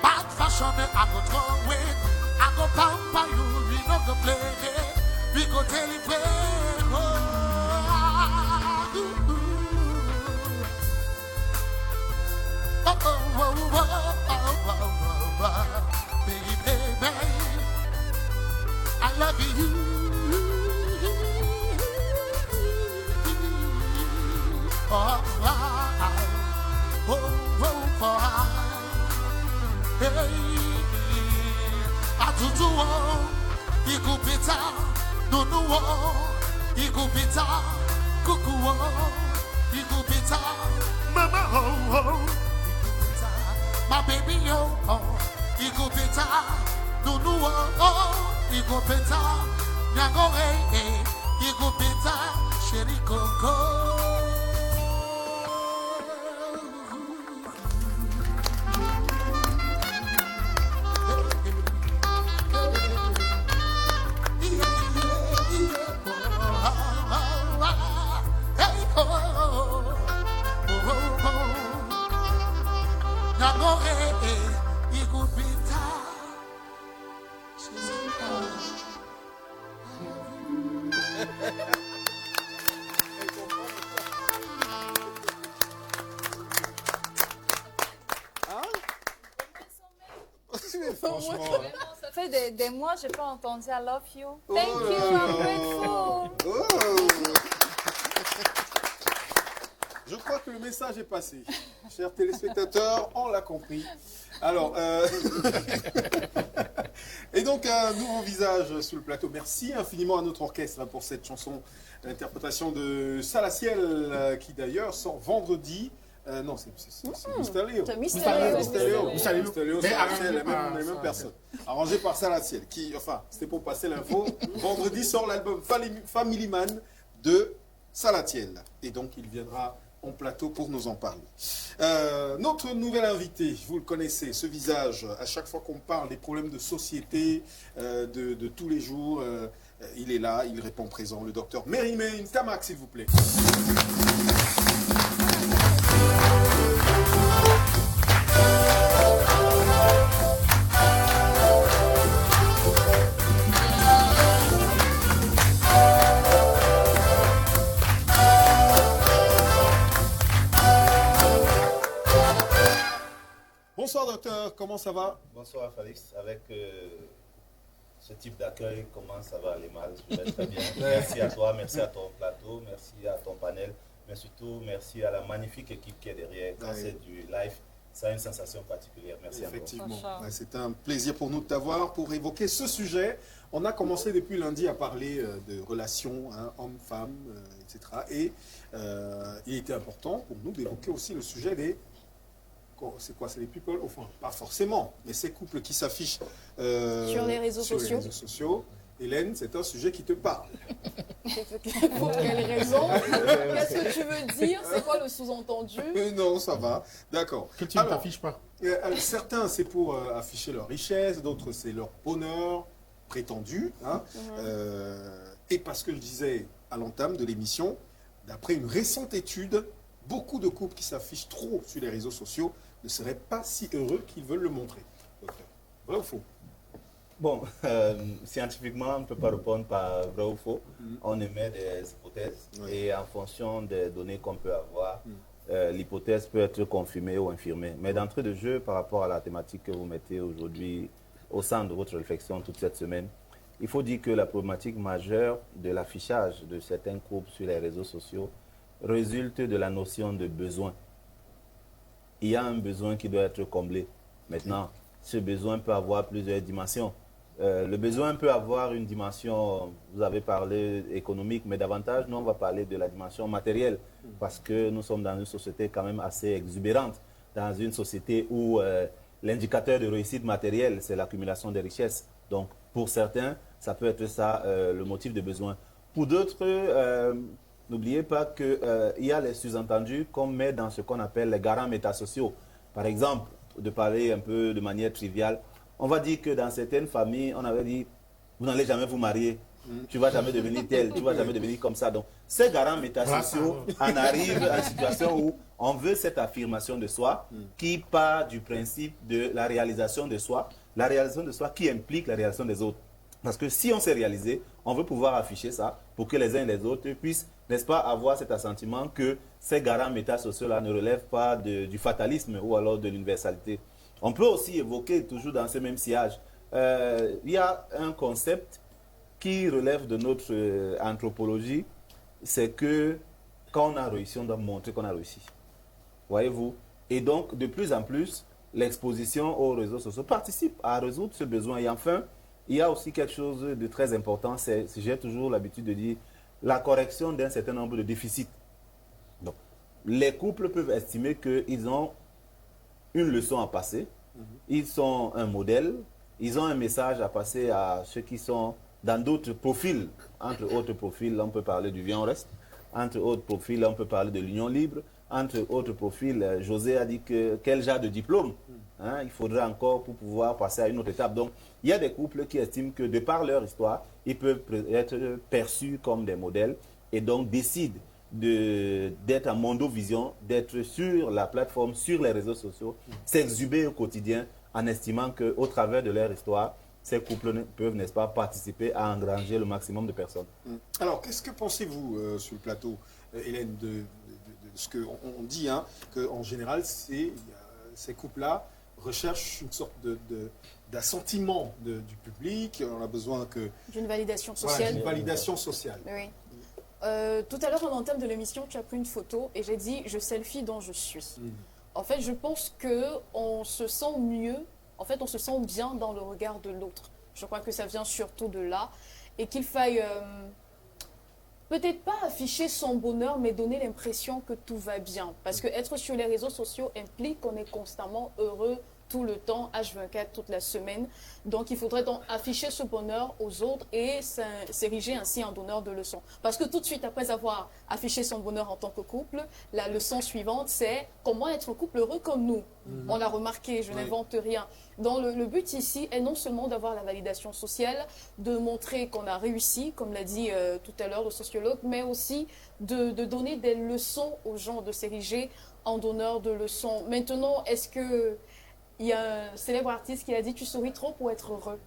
Bad fashion I go throw it. I go pamper you we no go play. We go tell it tutuo, ikupita, nunuo, ikupita, kukuo, ikupita, mama ho ho, ikupita, my baby yo ho, ikupita, nunuo, ikupita, nyango hey, ikupita, sheri koko. Franchement. Ça fait des mois que je n'ai pas entendu I love you. Thank you, I'm grateful. Oh. Je crois que le message est passé. Chers téléspectateurs, on l'a compris. Alors, et donc un nouveau visage sur le plateau. Merci infiniment à notre orchestre pour cette chanson, l'interprétation de Salaciel, qui d'ailleurs sort vendredi. Non, c'est Mystérieux. C'est Mystérieux. Mystérieux, c'est les mêmes personnes. Arrangé par Salaciel, qui, enfin, c'était pour passer l'info. Vendredi sort l'album Family Man de Salatiel. Et donc, il viendra en plateau pour nous en parler. Notre nouvel invité, vous le connaissez, ce visage, à chaque fois qu'on parle des problèmes de société, de tous les jours, il est là, il répond présent, le docteur Mérimée Ntamak, s'il vous plaît. Bonsoir docteur, comment ça va? Bonsoir Félix, avec ce type d'accueil, comment ça va aller mal? Je vais très bien. Merci à toi, merci à ton plateau, merci à ton panel, mais surtout merci à la magnifique équipe qui est derrière. Quand c'est du live, ça a une sensation particulière. Merci effectivement. À vous. C'est un plaisir pour nous de t'avoir pour évoquer ce sujet. On a commencé depuis lundi à parler de relations, hein, hommes-femmes, etc. Et il était important pour nous d'évoquer aussi le sujet des... C'est quoi? C'est les people? Enfin, pas forcément, mais ces couples qui s'affichent sur les réseaux sociaux. Hélène, c'est un sujet qui te parle. Pour quelle raison? Qu'est-ce que tu veux dire? C'est quoi le sous-entendu? Non, ça va. D'accord. Que tu ne t'affiches pas. Certains, c'est pour afficher leur richesse, d'autres, c'est leur bonheur prétendu. Hein. Et parce que je disais à l'entame de l'émission, d'après une récente étude, beaucoup de couples qui s'affichent trop sur les réseaux sociaux ne seraient pas si heureux qu'ils veulent le montrer. Docteur, vrai ou faux? Bon, scientifiquement, on ne peut pas répondre par vrai ou faux. On émet des hypothèses et en fonction des données qu'on peut avoir, l'hypothèse peut être confirmée ou infirmée. Mais d'entrée de jeu, par rapport à la thématique que vous mettez aujourd'hui au centre de votre réflexion toute cette semaine, il faut dire que la problématique majeure de l'affichage de certains couples sur les réseaux sociaux résulte de la notion de besoin. Il y a un besoin qui doit être comblé. Maintenant, ce besoin peut avoir plusieurs dimensions. Le besoin peut avoir une dimension, vous avez parlé économique, mais davantage, nous, on va parler de la dimension matérielle, parce que nous sommes dans une société quand même assez exubérante, dans une société où l'indicateur de réussite matérielle, c'est l'accumulation des richesses. Donc, pour certains, ça peut être ça, le motif de besoin. Pour d'autres, n'oubliez pas qu'il y a les sous-entendus qu'on met dans ce qu'on appelle les garants métasociaux. Par exemple, de parler un peu de manière triviale, on va dire que dans certaines familles, on avait dit, vous n'allez jamais vous marier, tu ne vas jamais devenir tel, tu ne vas jamais devenir comme ça. Donc, ces garants métasociaux en arrivent à une situation où on veut cette affirmation de soi qui part du principe de la réalisation de soi qui implique la réalisation des autres. Parce que si on s'est réalisé, on veut pouvoir afficher ça pour que les uns et les autres puissent, n'est-ce pas, avoir cet assentiment que ces garants métasociaux-là ne relèvent pas du fatalisme ou alors de l'universalité. On peut aussi évoquer, toujours dans ce même sillage, il y a un concept qui relève de notre anthropologie, c'est que quand on a réussi, on doit montrer qu'on a réussi. Voyez-vous? Et donc, de plus en plus, l'exposition aux réseaux sociaux participe à résoudre ce besoin. Et enfin, il y a aussi quelque chose de très important, j'ai toujours l'habitude de dire, la correction d'un certain nombre de déficits. Donc, les couples peuvent estimer qu'ils ont une leçon à passer, ils sont un modèle, ils ont un message à passer à ceux qui sont dans d'autres profils. Entre autres profils, là, on peut parler du Viens, on reste. Entre autres profils, là, on peut parler de l'Union libre. Entre autres profils, José a dit quel genre de diplôme il faudrait encore pour pouvoir passer à une autre étape. Donc, il y a des couples qui estiment que de par leur histoire, ils peuvent être perçus comme des modèles et donc décident d'être en mondovision, d'être sur la plateforme, sur les réseaux sociaux, s'exhuber au quotidien en estimant qu'au travers de leur histoire, ces couples peuvent, n'est-ce pas, participer à engranger le maximum de personnes. Alors, qu'est-ce que pensez-vous sur le plateau, Hélène, de ce qu'on dit, qu'en général, ces couples-là recherchent une sorte d'assentiment du public, on a besoin d'une validation sociale. Voilà, d'une validation sociale. Oui. Tout à l'heure, en entame de l'émission, tu as pris une photo et j'ai dit « je selfie dont je suis ». En fait, je pense qu'on se sent mieux, en fait, on se sent bien dans le regard de l'autre. Je crois que ça vient surtout de là et qu'il faille peut-être pas afficher son bonheur, mais donner l'impression que tout va bien. Parce qu'être sur les réseaux sociaux implique qu'on est constamment heureux, tout le temps, H24, toute la semaine. Donc, il faudrait donc afficher ce bonheur aux autres et s'ériger ainsi en donneur de leçons. Parce que tout de suite, après avoir affiché son bonheur en tant que couple, la leçon suivante, c'est comment être un couple heureux comme nous. On l'a remarqué, je n'invente rien. Donc, le but ici est non seulement d'avoir la validation sociale, de montrer qu'on a réussi, comme l'a dit tout à l'heure le sociologue, mais aussi de donner des leçons aux gens, de s'ériger en donneur de leçons. Maintenant, est-ce que... Il y a un célèbre artiste qui a dit « tu souris trop pour être heureux ».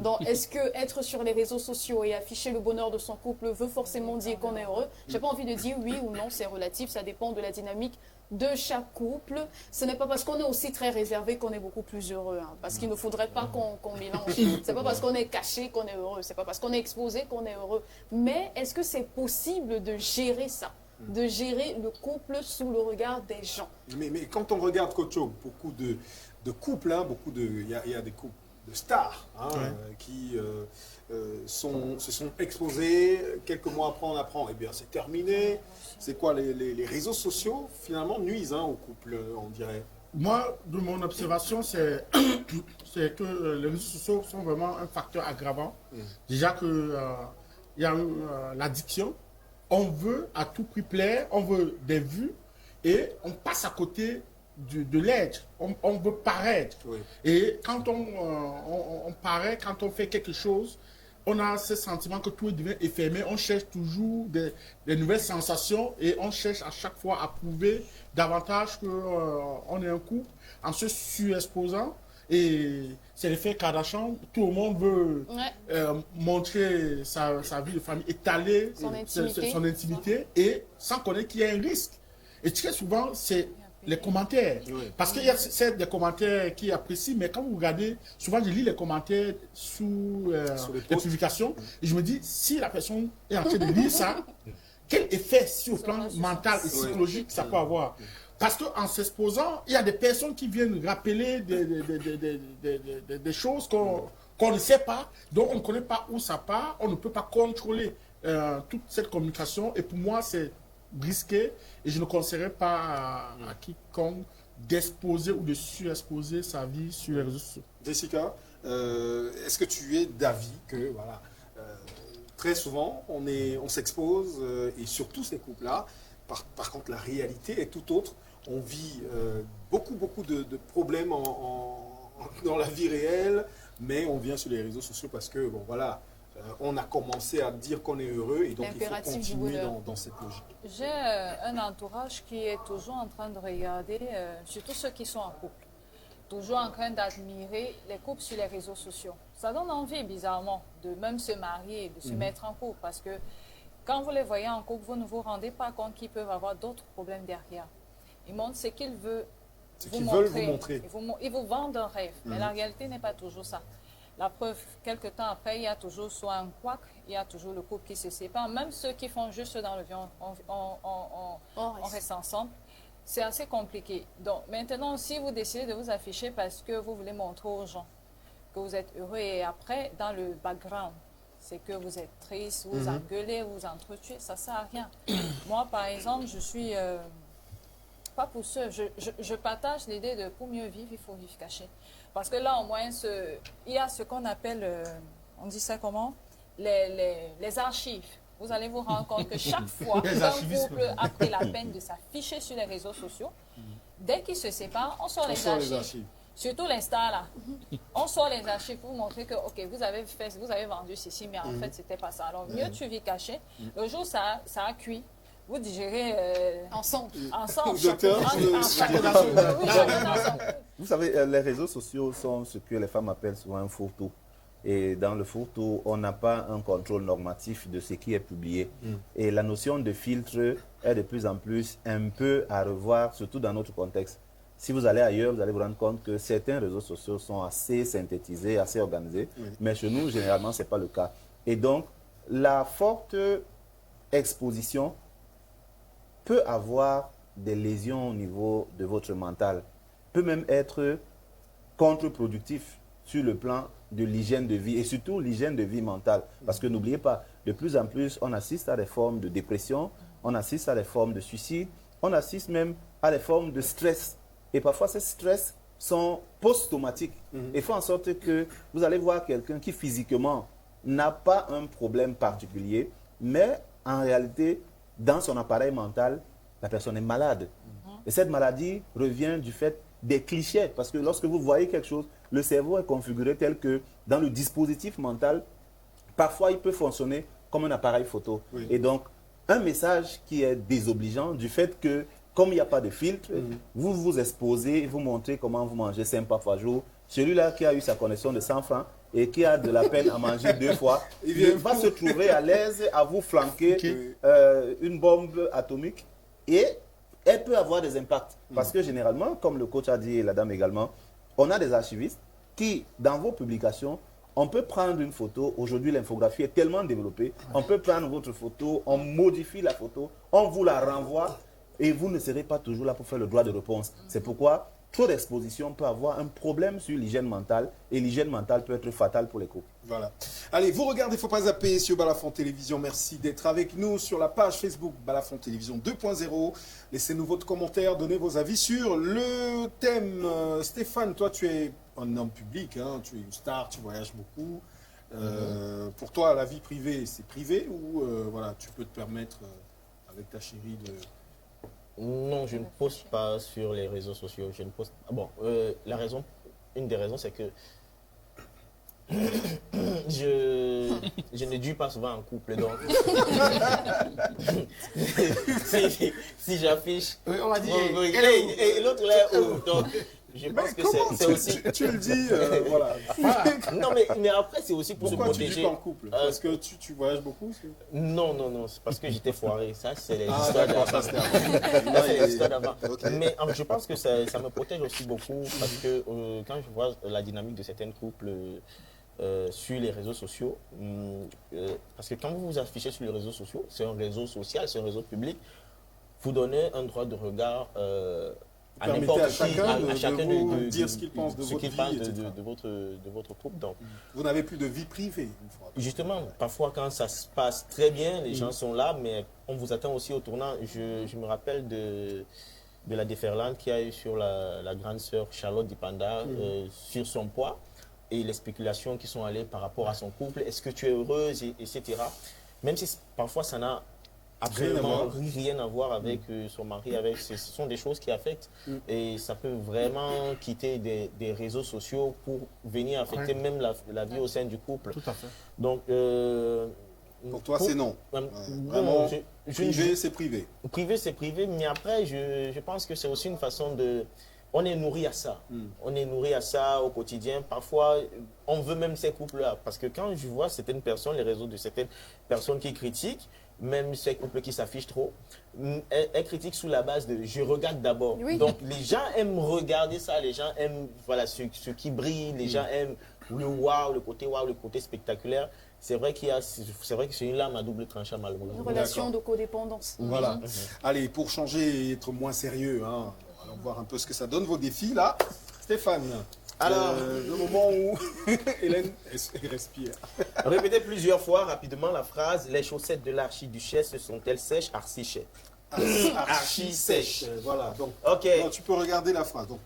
Donc, est-ce que être sur les réseaux sociaux et afficher le bonheur de son couple veut forcément dire qu'on est heureux? Je n'ai pas envie de dire oui ou non, c'est relatif, ça dépend de la dynamique de chaque couple. Ce n'est pas parce qu'on est aussi très réservé qu'on est beaucoup plus heureux, parce qu'il ne faudrait pas qu'on mélange. C'est pas parce qu'on est caché qu'on est heureux, c'est pas parce qu'on est exposé qu'on est heureux. Mais est-ce que c'est possible de gérer ça? De gérer le couple sous le regard des gens? Mais quand on regarde Kocho, beaucoup de couples, il y a des couples de stars qui se sont exposés. Quelques mois après, on apprend, eh bien, c'est terminé. C'est quoi, les réseaux sociaux, finalement, nuisent au couple, on dirait? Moi, de mon observation, c'est que les réseaux sociaux sont vraiment un facteur aggravant. Déjà qu'il y a l'addiction. On veut à tout prix plaire, on veut des vues et on passe à côté de l'être. On veut paraître. Oui. Et quand on paraît, quand on fait quelque chose, on a ce sentiment que tout devient éphémère. On cherche toujours des nouvelles sensations et on cherche à chaque fois à prouver davantage qu'on est un couple en se surexposant. Et c'est l'effet Kardashian, tout le monde veut montrer sa vie de famille, étaler son intimité et sans connaître qu'il y a un risque. Et très souvent, c'est les commentaires. Oui. Parce qu'il y a des commentaires qui apprécient, mais quand vous regardez, souvent je lis les commentaires sous les publications, et je me dis, si la personne est en train de lire ça, quel effet sur le plan mental et psychologique ça peut avoir? Parce qu'en s'exposant, il y a des personnes qui viennent rappeler des choses qu'on ne sait pas, dont on ne connaît pas où ça part, on ne peut pas contrôler toute cette communication. Et pour moi, c'est risqué et je ne conseillerais pas à quiconque d'exposer ou de surexposer sa vie sur les réseaux sociaux. Jessica, est-ce que tu es d'avis que, voilà, très souvent, on s'expose et surtout ces couples-là, par contre, la réalité est tout autre. On vit beaucoup de problèmes dans la vie réelle, mais on vient sur les réseaux sociaux parce que, bon, voilà, on a commencé à dire qu'on est heureux et donc il faut continuer dans cette logique. J'ai un entourage qui est toujours en train de regarder, surtout ceux qui sont en couple, toujours en train d'admirer les couples sur les réseaux sociaux. Ça donne envie, bizarrement, de même se marier, de se mettre en couple parce que quand vous les voyez en couple, vous ne vous rendez pas compte qu'ils peuvent avoir d'autres problèmes derrière. Ils montrent ce qu'ils veulent vous montrer. Ils vous vendent un rêve, mais la réalité n'est pas toujours ça. La preuve, quelques temps après, il y a toujours soit un couac, il y a toujours le couple qui se sépare. Même ceux qui font juste dans le viande, on reste ensemble. C'est assez compliqué. Donc maintenant, si vous décidez de vous afficher parce que vous voulez montrer aux gens que vous êtes heureux et après, dans le background, c'est que vous êtes triste, vous engueulez, vous entretuez, ça ne sert à rien. Moi, par exemple, je suis pas pour ceux, je partage l'idée de pour mieux vivre, il faut vivre caché. Parce que là, au moins, il y a ce qu'on appelle, on dit ça comment, les archives. Vous allez vous rendre compte que chaque fois qu'un couple a pris la peine de s'afficher sur les réseaux sociaux, dès qu'ils se séparent, on sort les archives. Surtout l'Insta, là. On sort les archives pour montrer que, OK, vous avez vendu ceci, mais en fait, c'était pas ça. Alors, mieux tu vis caché. Le jour où ça a cuit, vous digérez ensemble. Vous savez, les réseaux sociaux sont ce que les femmes appellent souvent un fourre-tout. Et dans le fourre-tout, on n'a pas un contrôle normatif de ce qui est publié. Et la notion de filtre est de plus en plus un peu à revoir, surtout dans notre contexte. Si vous allez ailleurs, vous allez vous rendre compte que certains réseaux sociaux sont assez synthétisés, assez organisés. Mais chez nous, généralement, ce n'est pas le cas. Et donc, la forte exposition peut avoir des lésions au niveau de votre mental, peut même être contre-productif sur le plan de l'hygiène de vie et surtout l'hygiène de vie mentale. Parce que n'oubliez pas, de plus en plus, on assiste à des formes de dépression, on assiste à des formes de suicide, on assiste même à des formes de stress. Et parfois, ces stress sont post-traumatiques. Et font en sorte que vous allez voir quelqu'un qui physiquement n'a pas un problème particulier, mais en réalité, dans son appareil mental, la personne est malade. Et cette maladie revient du fait des clichés. Parce que lorsque vous voyez quelque chose, le cerveau est configuré tel que dans le dispositif mental, parfois il peut fonctionner comme un appareil photo. Et donc, un message qui est désobligeant du fait que, comme il n'y a pas de filtre, vous vous exposez, vous montrez comment vous mangez 5 fois par jour. Celui-là qui a eu sa connexion de 100 francs et qui a de la peine à manger 2 fois, il va se trouver à l'aise à vous flanquer une bombe atomique et elle peut avoir des impacts. Parce que généralement, comme le coach a dit et la dame également, on a des archivistes qui, dans vos publications, on peut prendre une photo. Aujourd'hui, l'infographie est tellement développée. On peut prendre votre photo, on modifie la photo, on vous la renvoie et vous ne serez pas toujours là pour faire le droit de réponse. C'est pourquoi trop d'exposition peut avoir un problème sur l'hygiène mentale et l'hygiène mentale peut être fatale pour les couples. Voilà. Allez, vous regardez, faut pas zapper sur Balafon Télévision. Merci d'être avec nous sur la page Facebook Balafon Télévision 2.0. Laissez-nous votre commentaire, donnez vos avis sur le thème. Stéphane, toi, tu es un homme public, hein, tu es une star, tu voyages beaucoup. Pour toi, la vie privée, c'est privé ou voilà, tu peux te permettre avec ta chérie de... Non, je ne poste pas sur les réseaux sociaux. Je ne poste... Bon, une des raisons, c'est que je ne dure pas souvent en couple. Donc, si j'affiche... Oui, on m'a dit... Et l'autre là, donc... Je pense que c'est aussi... Tu le dis, voilà. Non, mais après, c'est aussi pour se protéger. Pourquoi tu dis pas en couple? Parce que tu voyages beaucoup? Non, c'est parce que j'étais foiré. Ça, c'est les histoires d'avant. Mais je pense que ça me protège aussi beaucoup parce que quand je vois la dynamique de certains couples sur les réseaux sociaux, parce que quand vous vous affichez sur les réseaux sociaux, c'est un réseau social, c'est un réseau public, vous donnez un droit de regard à n'importe qui, à chacun de dire ce qu'il pense de votre vie, de votre couple. Donc, vous n'avez plus de vie privée. Une fois. Justement, parfois quand ça se passe très bien, les gens sont là, mais on vous attend aussi au tournant. Je me rappelle de la déferlante qu'il y a eu sur la grande sœur Charlotte Dipanda, sur son poids et les spéculations qui sont allées par rapport à son couple. Est-ce que tu es heureuse, etc. Même si parfois ça n'a absolument rien à voir avec son mari, ce sont des choses qui affectent et ça peut vraiment quitter des réseaux sociaux pour venir affecter même la vie au sein du couple. Tout à fait. Donc, pour toi, c'est non. Vraiment, privé, c'est privé. Privé, c'est privé, mais après, je pense que c'est aussi une façon de... On est nourri à ça. On est nourri à ça au quotidien. Parfois, on veut même ces couples-là. Parce que quand je vois certaines personnes, les réseaux de certaines personnes qui critiquent, même ces couples qui s'affichent trop, elles critiquent sous la base de « je regarde d'abord ». Donc, les gens aiment regarder ça, les gens aiment ce qui brille, les gens aiment le wow, le côté spectaculaire. C'est vrai que c'est une lame à double tranchant malheureusement. Une relation de codépendance. Voilà. Allez, pour changer et être moins sérieux, hein, allons voir un peu ce que ça donne vos défis là. Stéphane, Alors, le moment où Hélène respire. Répétez plusieurs fois rapidement la phrase. Les chaussettes de l'archiduchesse sont-elles sèches, archi-sèches? Archi-sèches. Voilà, donc Ok. non, tu peux regarder la phrase. Donc,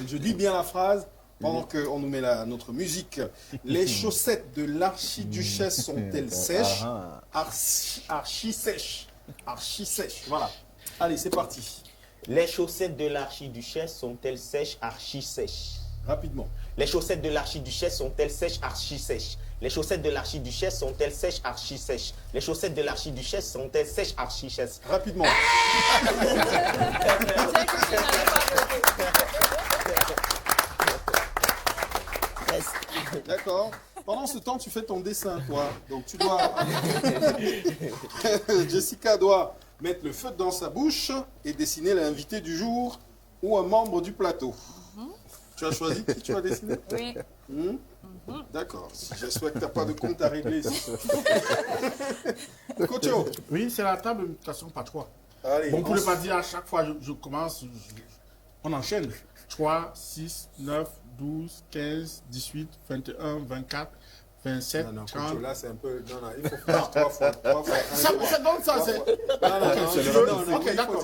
je dis bien la phrase pendant qu'on nous met notre musique. Les chaussettes de l'archiduchesse sont-elles sèches? Archi-sèches. Archi-sèches. Voilà. Allez, c'est parti. Les chaussettes de l'archiduchesse sont-elles sèches, archi-sèches? Rapidement. Les chaussettes de l'archiduchesse sont-elles sèches, archi-sèches? Les chaussettes de l'archiduchesse sont-elles sèches, archi-sèches? Les chaussettes de l'archiduchesse sont-elles sèches, archi-sèches? Rapidement. D'accord. Pendant ce temps, tu fais ton dessin, toi. Donc, tu dois... Jessica doit mettre le feu dans sa bouche et dessiner l'invité du jour ou un membre du plateau. Tu as choisi qui tu vas dessiner? Oui. D'accord. J'espère que tu n'as pas de compte à régler ici. Kocho. Oui, c'est la table de multiplication par 3. Allez, Bon, pour ne pas dire à chaque fois, je commence, on enchaîne. 3, 6, 9, 12, 15, 18, 21, 24, 27, non, 30. Kocho, là, c'est un peu... Non, il faut faire 3 fois. 3 fois. Ça donne ça, c'est... Non, Ok, d'accord.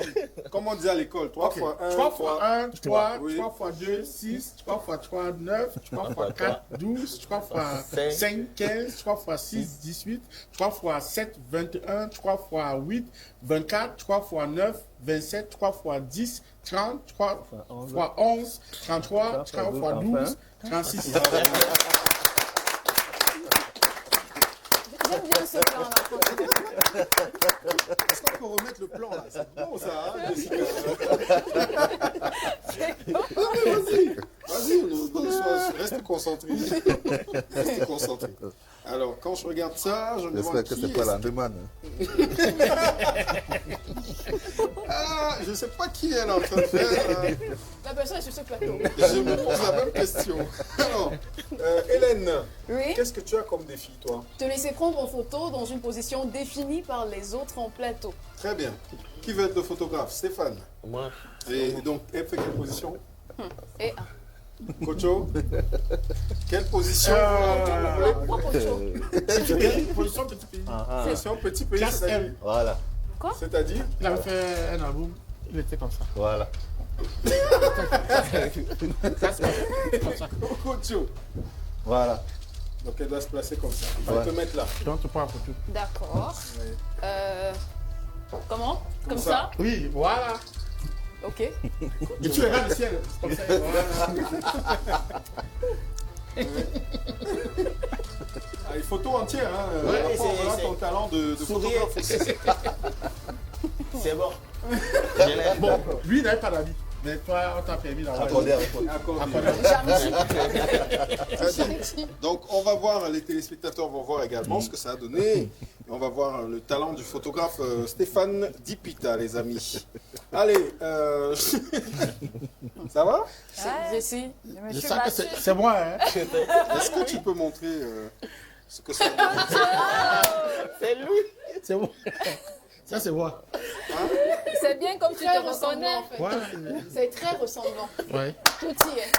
Comme on dit à l'école, 3 fois 1. 3 fois 1, 3, oui. 3 fois 2, 6, 3 fois 3, 9, 3 fois 4, 12, 3 fois 5, 15, 3 fois 6, 18, 3 fois 7, 21, 3 fois 8, 24, 3 fois 9, 27, 3 fois 10, 30, 3 fois 11, 33, 3 fois 12, 36. J'aime bien ce plan-là. Est-ce qu'on peut remettre le plan là? C'est bon ça, hein, Jessica? Ah oui, vas-y. Vas-y, reste concentré. Reste concentré. Alors, quand je regarde ça, je me demande J'espère que c'est pas l'Andeman. Ah, je ne sais pas qui elle est en train de faire. La personne est sur ce plateau. Je me pose la même question. Alors, Hélène, Oui. qu'est-ce que tu as comme défi, toi? Te laisser prendre en photo dans une position définie par les autres en plateau. Très bien. Qui veut être le photographe? Stéphane. Moi. Et donc, elle fait quelle position? Et Kocho? Quelle position? Quoi, Kocho? Position petit pays. Position petit pays, Classe c'est-à-dire? M. Voilà, C'est-à-dire? Il avait fait un album, il était comme ça. voilà. Classe M. Comme ça. Kocho. Voilà. Donc, elle doit se placer comme ça. On va te mettre là. Donc tu prends la photo. D'accord. Oui. Comment? Comme ça. ça? Oui, voilà. Ok. Et tu regardes le ciel. Comme ça, voilà. Ah, une photo entière, hein. Ouais, Après, on c'est- verra c'est- ton talent de Sourire. photographe aussi. C'est bon. J'ai l'air. Bon, lui, il n'avait pas d'avis. Mais toi, on t'a permis d'avoir. Accordé. Accordé. Très bien. Donc, on va voir, les téléspectateurs vont voir également ce que ça a donné. Et on va voir le talent du photographe Stéphane Dipita, les amis. Allez, ça va? Jessie. Je me Je suis sens que battue. c'est moi, hein. Est-ce que tu peux montrer ce que ça donne? C'est lui. C'est moi. Ça, c'est moi. C'est bien comme tu Très te ressemblant, reconnais. en fait. Ouais. C'est très ressemblant. Ouais. Tout y est.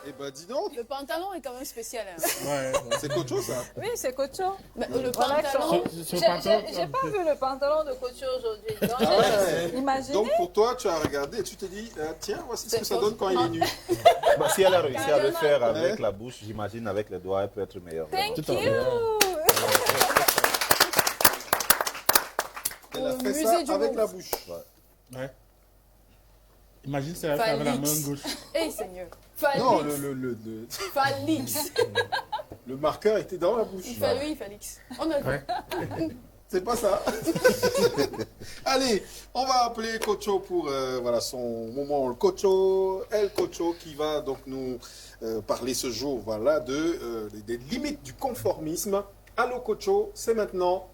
Eh ben, dis donc, Le pantalon est quand même spécial. Hein. Ouais. c'est qu'autre chose, ça. Oui, c'est Kocho. Mais le Voilà, pantalon, Sur le pantalon. J'ai pas vu le pantalon de Kocho aujourd'hui. Donc, Ah ouais. imaginez. Donc, pour toi, tu as regardé et tu te dis, tiens, voici ce que ça donne quand il est nu. Bah, si elle a réussi à le Carrément. faire avec Ouais. la bouche, j'imagine avec les doigts, elle peut être meilleure. Thank Tout à you. Elle a Au fait musée ça du avec Louvre. la bouche. Ouais. Imagine si elle avait fait avec la main Phalix. gauche. Eh, Seigneur. Non, Phalix. Phalix. le marqueur était dans la bouche. Oui, Phalix. On a vu. Ouais. C'est pas ça. Allez, on va appeler Kocho pour voilà, son moment, le Kocho, El Kocho, qui va donc nous parler ce jour voilà, des limites du conformisme. Allô Kocho, c'est maintenant.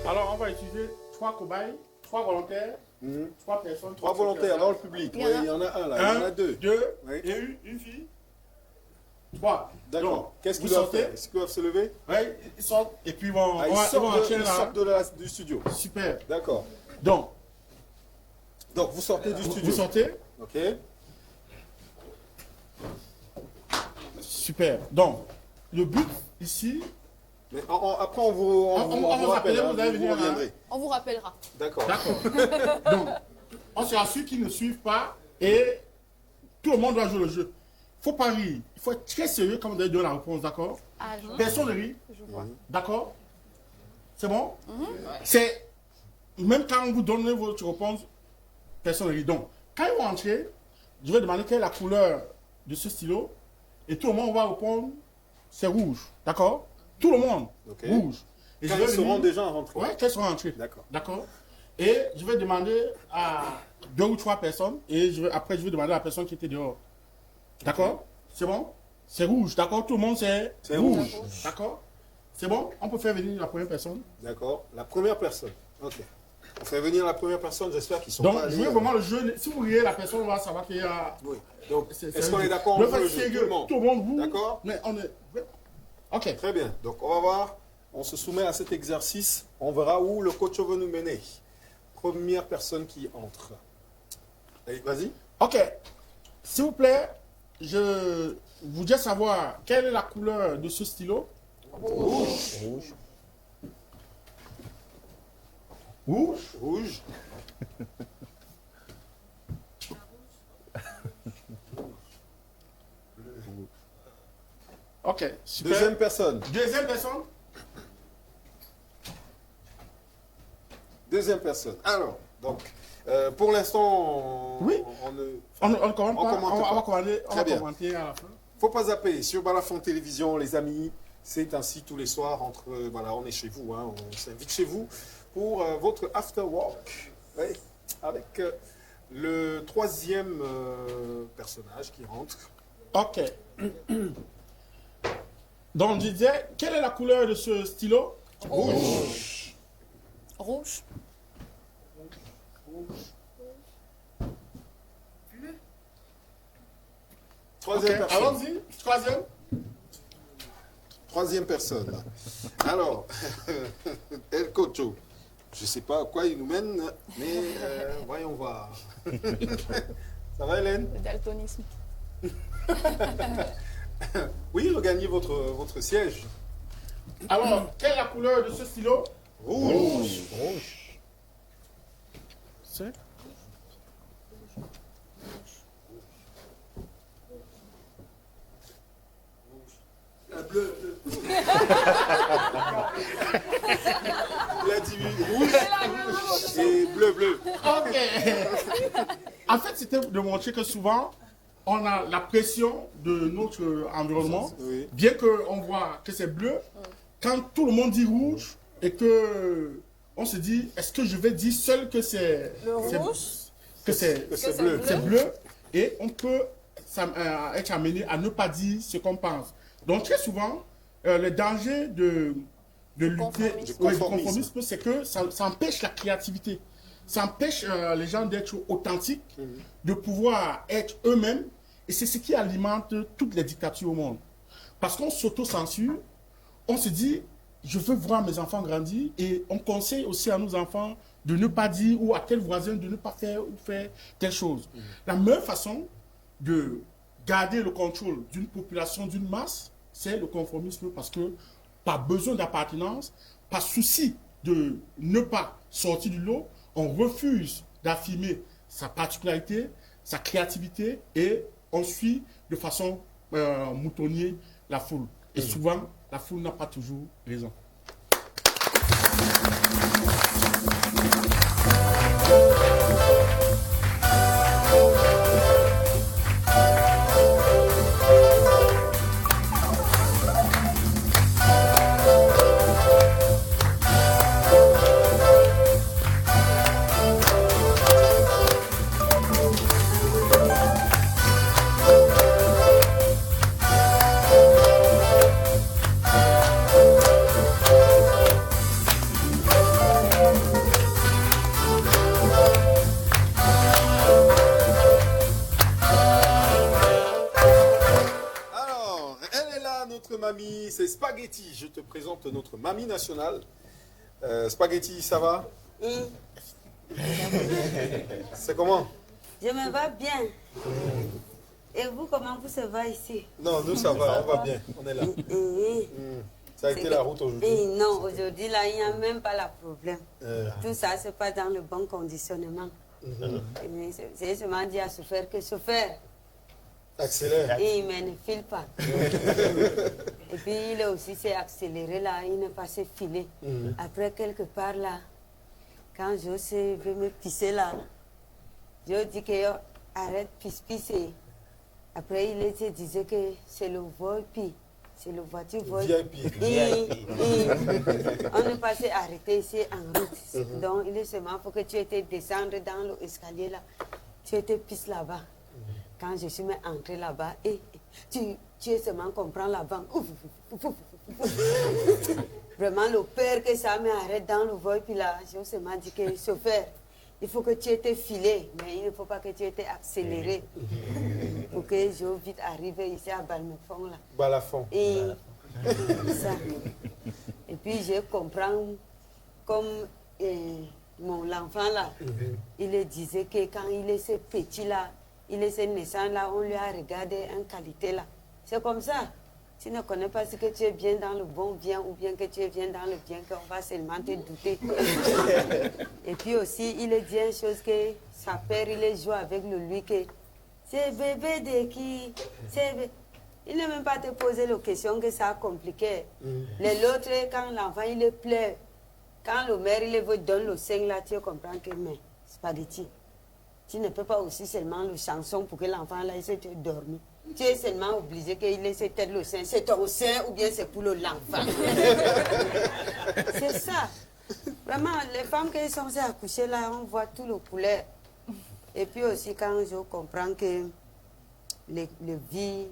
Alors, on va utiliser 3 cobayes, 3 volontaires, 3 personnes. 3 volontaires dans le public. Oui, il y en a un là, il y en a 2. 2 oui. Et une fille. 3. D'accord. Qu'est-ce qu'ils doivent faire? Est-ce qu'ils doivent se lever? Oui, ils sortent et puis ils sortent du studio. Super. D'accord. Donc, vous sortez du studio. Vous sortez. Ok. Super. Donc, le but ici. Mais après, on vous rappelle, vous reviendrez. On vous rappellera. D'accord. Donc, on se rassure qu'ils ne suivent pas et tout le monde doit jouer le jeu. Il ne faut pas rire. Il faut être très sérieux quand vous allez donner la réponse, d'accord? Personne ne rit. D'accord? C'est bon? C'est même quand vous donnez votre réponse, personne ne rit. Donc, quand ils vont entrer, je vais demander quelle est la couleur de ce stylo et tout le monde va répondre, c'est rouge. D'accord? Tout le monde, rouge. Et quand ils seront déjà rentrés. Oui, quand ils seront rentrés. D'accord. Et je vais demander à 2 ou 3 personnes et après je vais demander à la personne qui était dehors. D'accord? C'est bon? C'est rouge, d'accord? Tout le monde c'est rouge. D'accord? C'est bon? On peut faire venir la première personne. D'accord. La première personne. Ok. On fait venir la première personne, j'espère qu'ils sont donc, pas allés. Donc, jouez vraiment le jeu. Si vous riez, la personne va savoir qu'il y a... Oui. Donc, est-ce qu'on est d'accord avec le jeu? Tout le monde vous. D'accord? Mais on est... Ok. Très bien. Donc, on va voir. On se soumet à cet exercice. On verra où le coach veut nous mener. Première personne qui entre. Allez, vas-y. Ok. S'il vous plaît, je voudrais savoir quelle est la couleur de ce stylo. Rouge. Rouge. Ok, super. Deuxième personne. Deuxième personne. Alors, donc, pour l'instant, oui. On va commenter à la fin. Faut pas zapper sur Balafon Télévision, les amis. C'est ainsi tous les soirs voilà, on est chez vous, hein, on s'invite chez vous pour votre after work, oui, avec le troisième personnage qui rentre. Ok. Donc, je disais, quelle est la couleur de ce stylo? Rouge. Bleu. Troisième personne. Allons-y, Troisième personne. Alors, El Cocho. Je ne sais pas à quoi il nous mène, mais voyons voir. Ça va, Hélène? Le daltonisme. Oui, regagnez votre siège. Alors, quelle est la couleur de ce stylo? Rouge. C'est bleu. Il a dit rouge et bleu. Ok. En fait, c'était de montrer que souvent, on a la pression de notre environnement, oui. Bien qu'on voit que c'est bleu, quand tout le monde dit rouge et que on se dit, est-ce que je vais dire seul que c'est rouge, que c'est bleu, et on peut être amené à ne pas dire ce qu'on pense. Donc très souvent, le danger de lutter du conformisme, c'est que ça empêche la créativité. Ça empêche les gens d'être authentiques, de pouvoir être eux-mêmes. Et c'est ce qui alimente toutes les dictatures au monde. Parce qu'on s'auto-censure, on se dit, je veux voir mes enfants grandir. Et on conseille aussi à nos enfants de ne pas dire, ou à tel voisin de ne pas faire ou faire telle chose. La meilleure façon de garder le contrôle d'une population, d'une masse, c'est le conformisme. Parce que par besoin d'appartenance, par souci de ne pas sortir du lot, on refuse d'affirmer sa particularité, sa créativité, et on suit de façon moutonnière la foule. Et souvent, la foule n'a pas toujours raison. mamie, c'est Spaghetti. Je te présente notre mamie nationale. Spaghetti, ça va? C'est comment? Je me vais bien. Et vous, comment vous se va ici? Non, nous ça va, on va bien. On est là. Ça a été la route aujourd'hui? Non, aujourd'hui, là, il n'y a même pas le problème. Tout ça se passe dans le bon conditionnement. C'est seulement dit à chauffeur que chauffeur. Accélère. Et il ne file pas. Et puis, il est aussi s'est accéléré là, il n'est pas se filer. Après, quelque part là, quand je veux me pisser là, je dis que arrête pisser. Après, il se disait que c'est le VIP, c'est le voiture VIP. On n'est pas arrêté ici en route. Donc, il est seulement pour que tu étais descendre dans l'escalier là, tu étais pisse là-bas. Quand je suis entré là-bas, et tu es seulement comprendre la banque. Vraiment, le père que ça m'arrête dans le vol, puis là, je seulement dit que chauffeur, il faut que tu étais filé, mais il ne faut pas que tu étais accéléré. Pour que je vite arrive ici à Balmefond là. Balafon. Et ça. Et puis je comprends comme l'enfant là, il disait que quand il est ce petit là, il est ce naissant là, on lui a regardé une qualité là. C'est comme ça. Tu ne connais pas ce que tu es bien dans le bon bien ou bien que tu es bien dans le bien, qu'on va seulement te douter. Et puis aussi, il dit une chose que sa père, il joue avec lui que c'est bébé de qui? Il ne même pas te poser la question que ça a compliqué. L'autre, quand l'enfant, il pleure, quand le mère, il veut donner le sein là, tu comprends que, mais, spaghetti. Tu ne peux pas aussi seulement le chanson pour que l'enfant là, il se dormi. Tu es seulement obligé qu'il laisse tête le sein. C'est ton sein ou bien c'est pour l'enfant. C'est ça. Vraiment, les femmes qui sont accouchées là, on voit tout le couleur. Et puis aussi, quand je comprends que le vie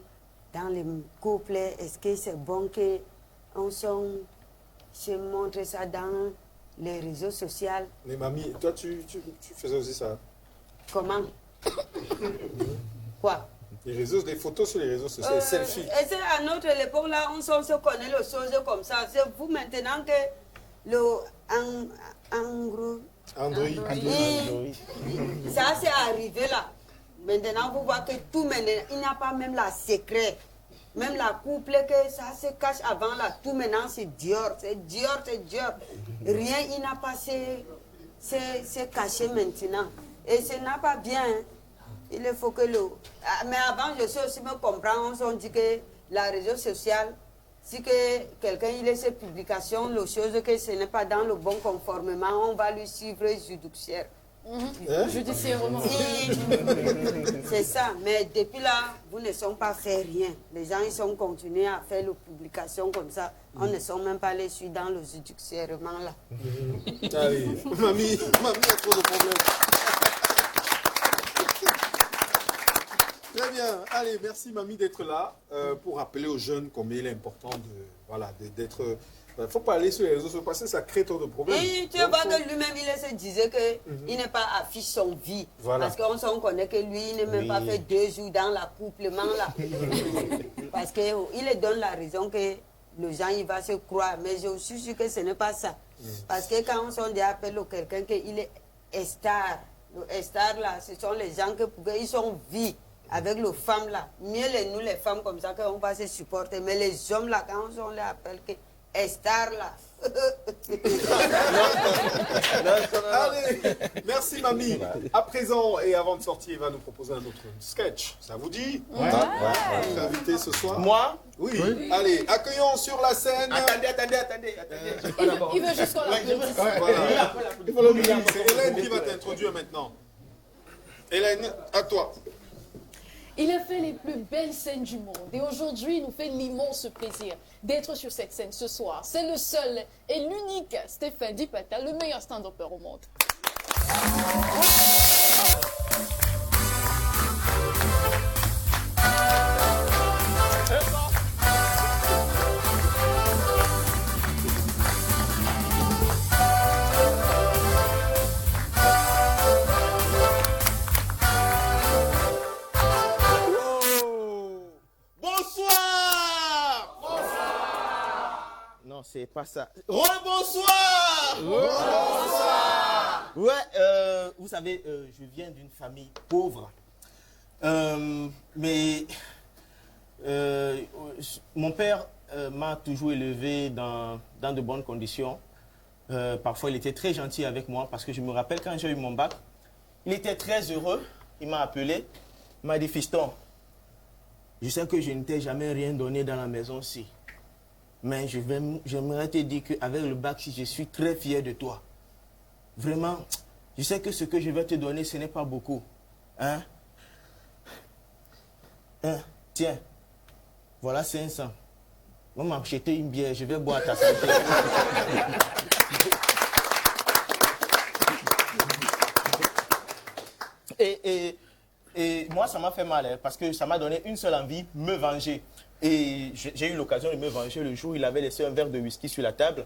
dans les couples, est-ce que c'est bon qu'on se montre ça dans les réseaux sociaux? Mais mamie, toi, tu faisais aussi ça? Comment? Quoi? Les photos sur les réseaux sociaux, les selfies. Et c'est à notre époque là, on se connaît les choses comme ça. C'est vous maintenant que le Android. Ça c'est arrivé là. Maintenant vous voyez que tout maintenant, il n'y a pas même la secret. Même la couple que ça se cache avant là, tout maintenant c'est Dior, c'est Dior. Rien, il n'a pas c'est caché maintenant. Et ce n'est pas bien. Hein. Il faut que mais avant, je sais aussi me comprendre, on dit que la réseau social, si quelqu'un il a ses publications, les choses que ce n'est pas dans le bon conformément, on va lui suivre judiciaire. Judiciairement. C'est ça, mais depuis là, vous ne sont pas fait rien. Les gens, ils sont continués à faire les publications comme ça. On ne sont même pas les suivre dans le judiciairement là. Allez, mamie a trop de problèmes. Très bien. Allez, merci mamie d'être là pour rappeler aux jeunes combien il est important d'être... Il ne faut pas aller sur les réseaux sociaux parce que ça crée trop de problèmes. Et tu vois que lui-même, il se disait qu'il n'est pas affiché son vie. Voilà. Parce qu'on connaît que lui, il n'est même pas fait 2 jours dans l'accouplement là. Parce qu'il donne la raison que les gens, ils vont se croire. Mais je suis sûr que ce n'est pas ça. Parce que quand on appelle quelqu'un qu'il est star, le star là, ce sont les gens qui sont vie. Avec les femmes là, mieux nous les femmes comme ça qu'on va se supporter. Mais les hommes là, quand on les appelle que star là. Allez, merci mamie. À présent et avant de sortir, il va nous proposer un autre sketch. Ça vous dit? Ouais. Votre invité ce soir? Moi? Oui. Allez, accueillons sur la scène. Attendez. Il veut juste qu'on l'applaudisse. Voilà. C'est Hélène qui va t'introduire maintenant. Hélène, à toi. Il a fait les plus belles scènes du monde et aujourd'hui, il nous fait l'immense plaisir d'être sur cette scène ce soir. C'est le seul et l'unique Stéphane Dipata, le meilleur stand-upper au monde. c'est pas ça. Rebonsoir. Bonsoir. Ouais, vous savez, je viens d'une famille pauvre. Mais mon père m'a toujours élevé dans de bonnes conditions. Parfois, il était très gentil avec moi parce que je me rappelle quand j'ai eu mon bac, il était très heureux. Il m'a appelé, il m'a dit, fiston, je sais que je ne t'ai jamais rien donné dans la maison-ci. Mais j'aimerais te dire qu'avec le bac, si je suis très fier de toi. Vraiment, je sais que ce que je vais te donner, ce n'est pas beaucoup. Hein? Tiens, voilà 500. On m'a acheté une bière, je vais boire à ta santé. Et moi, ça m'a fait mal, hein, parce que ça m'a donné une seule envie, me venger. Et j'ai eu l'occasion de me venger le jour où il avait laissé un verre de whisky sur la table.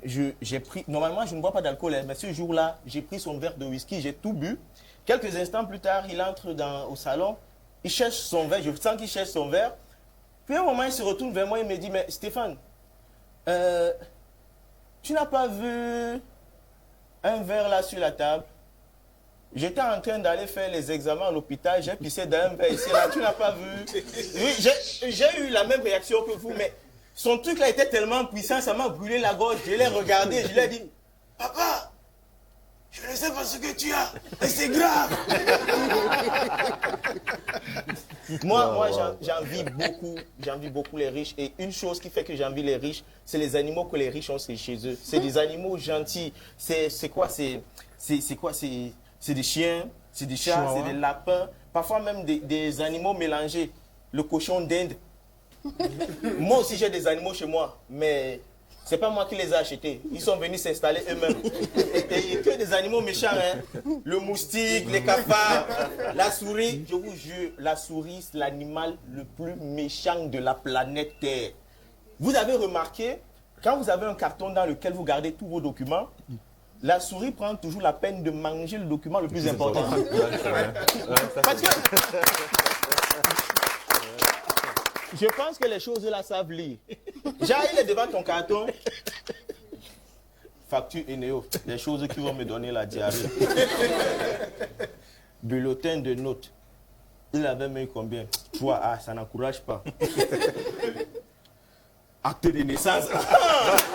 J'ai pris, normalement, je ne bois pas d'alcool, hein, mais ce jour-là, j'ai pris son verre de whisky, j'ai tout bu. Quelques instants plus tard, il entre au salon, il cherche son verre, je sens qu'il cherche son verre. Puis à un moment, il se retourne vers moi et me dit, mais Stéphane, tu n'as pas vu un verre là sur la table? J'étais en train d'aller faire les examens à l'hôpital, j'ai pissé dans un verre ici, là, tu n'as pas vu? Oui, j'ai eu la même réaction que vous, mais son truc là était tellement puissant, ça m'a brûlé la gorge. Je l'ai regardé, je lui ai dit, papa, je ne sais pas ce que tu as, et c'est grave. Moi, j'envie beaucoup les riches, et une chose qui fait que j'envie les riches, c'est les animaux que les riches ont chez eux. C'est des animaux gentils. C'est quoi? C'est des chiens, c'est des chats, c'est des lapins, parfois même des animaux mélangés. Le cochon d'Inde. Moi aussi, j'ai des animaux chez moi, mais ce n'est pas moi qui les ai achetés. Ils sont venus s'installer eux-mêmes. Et que des animaux méchants, hein. Le moustique, les cafards, la souris. Je vous jure, la souris, c'est l'animal le plus méchant de la planète Terre. Vous avez remarqué, quand vous avez un carton dans lequel vous gardez tous vos documents, la souris prend toujours la peine de manger le document le plus important. Parce que je pense que les choses là savent lire. Genre, il est devant ton carton. Facture Eneo, les choses qui vont me donner la diarrhée. Bulletin de notes. Il avait mis combien? 3. Ah, ça n'encourage pas. Acte de naissance.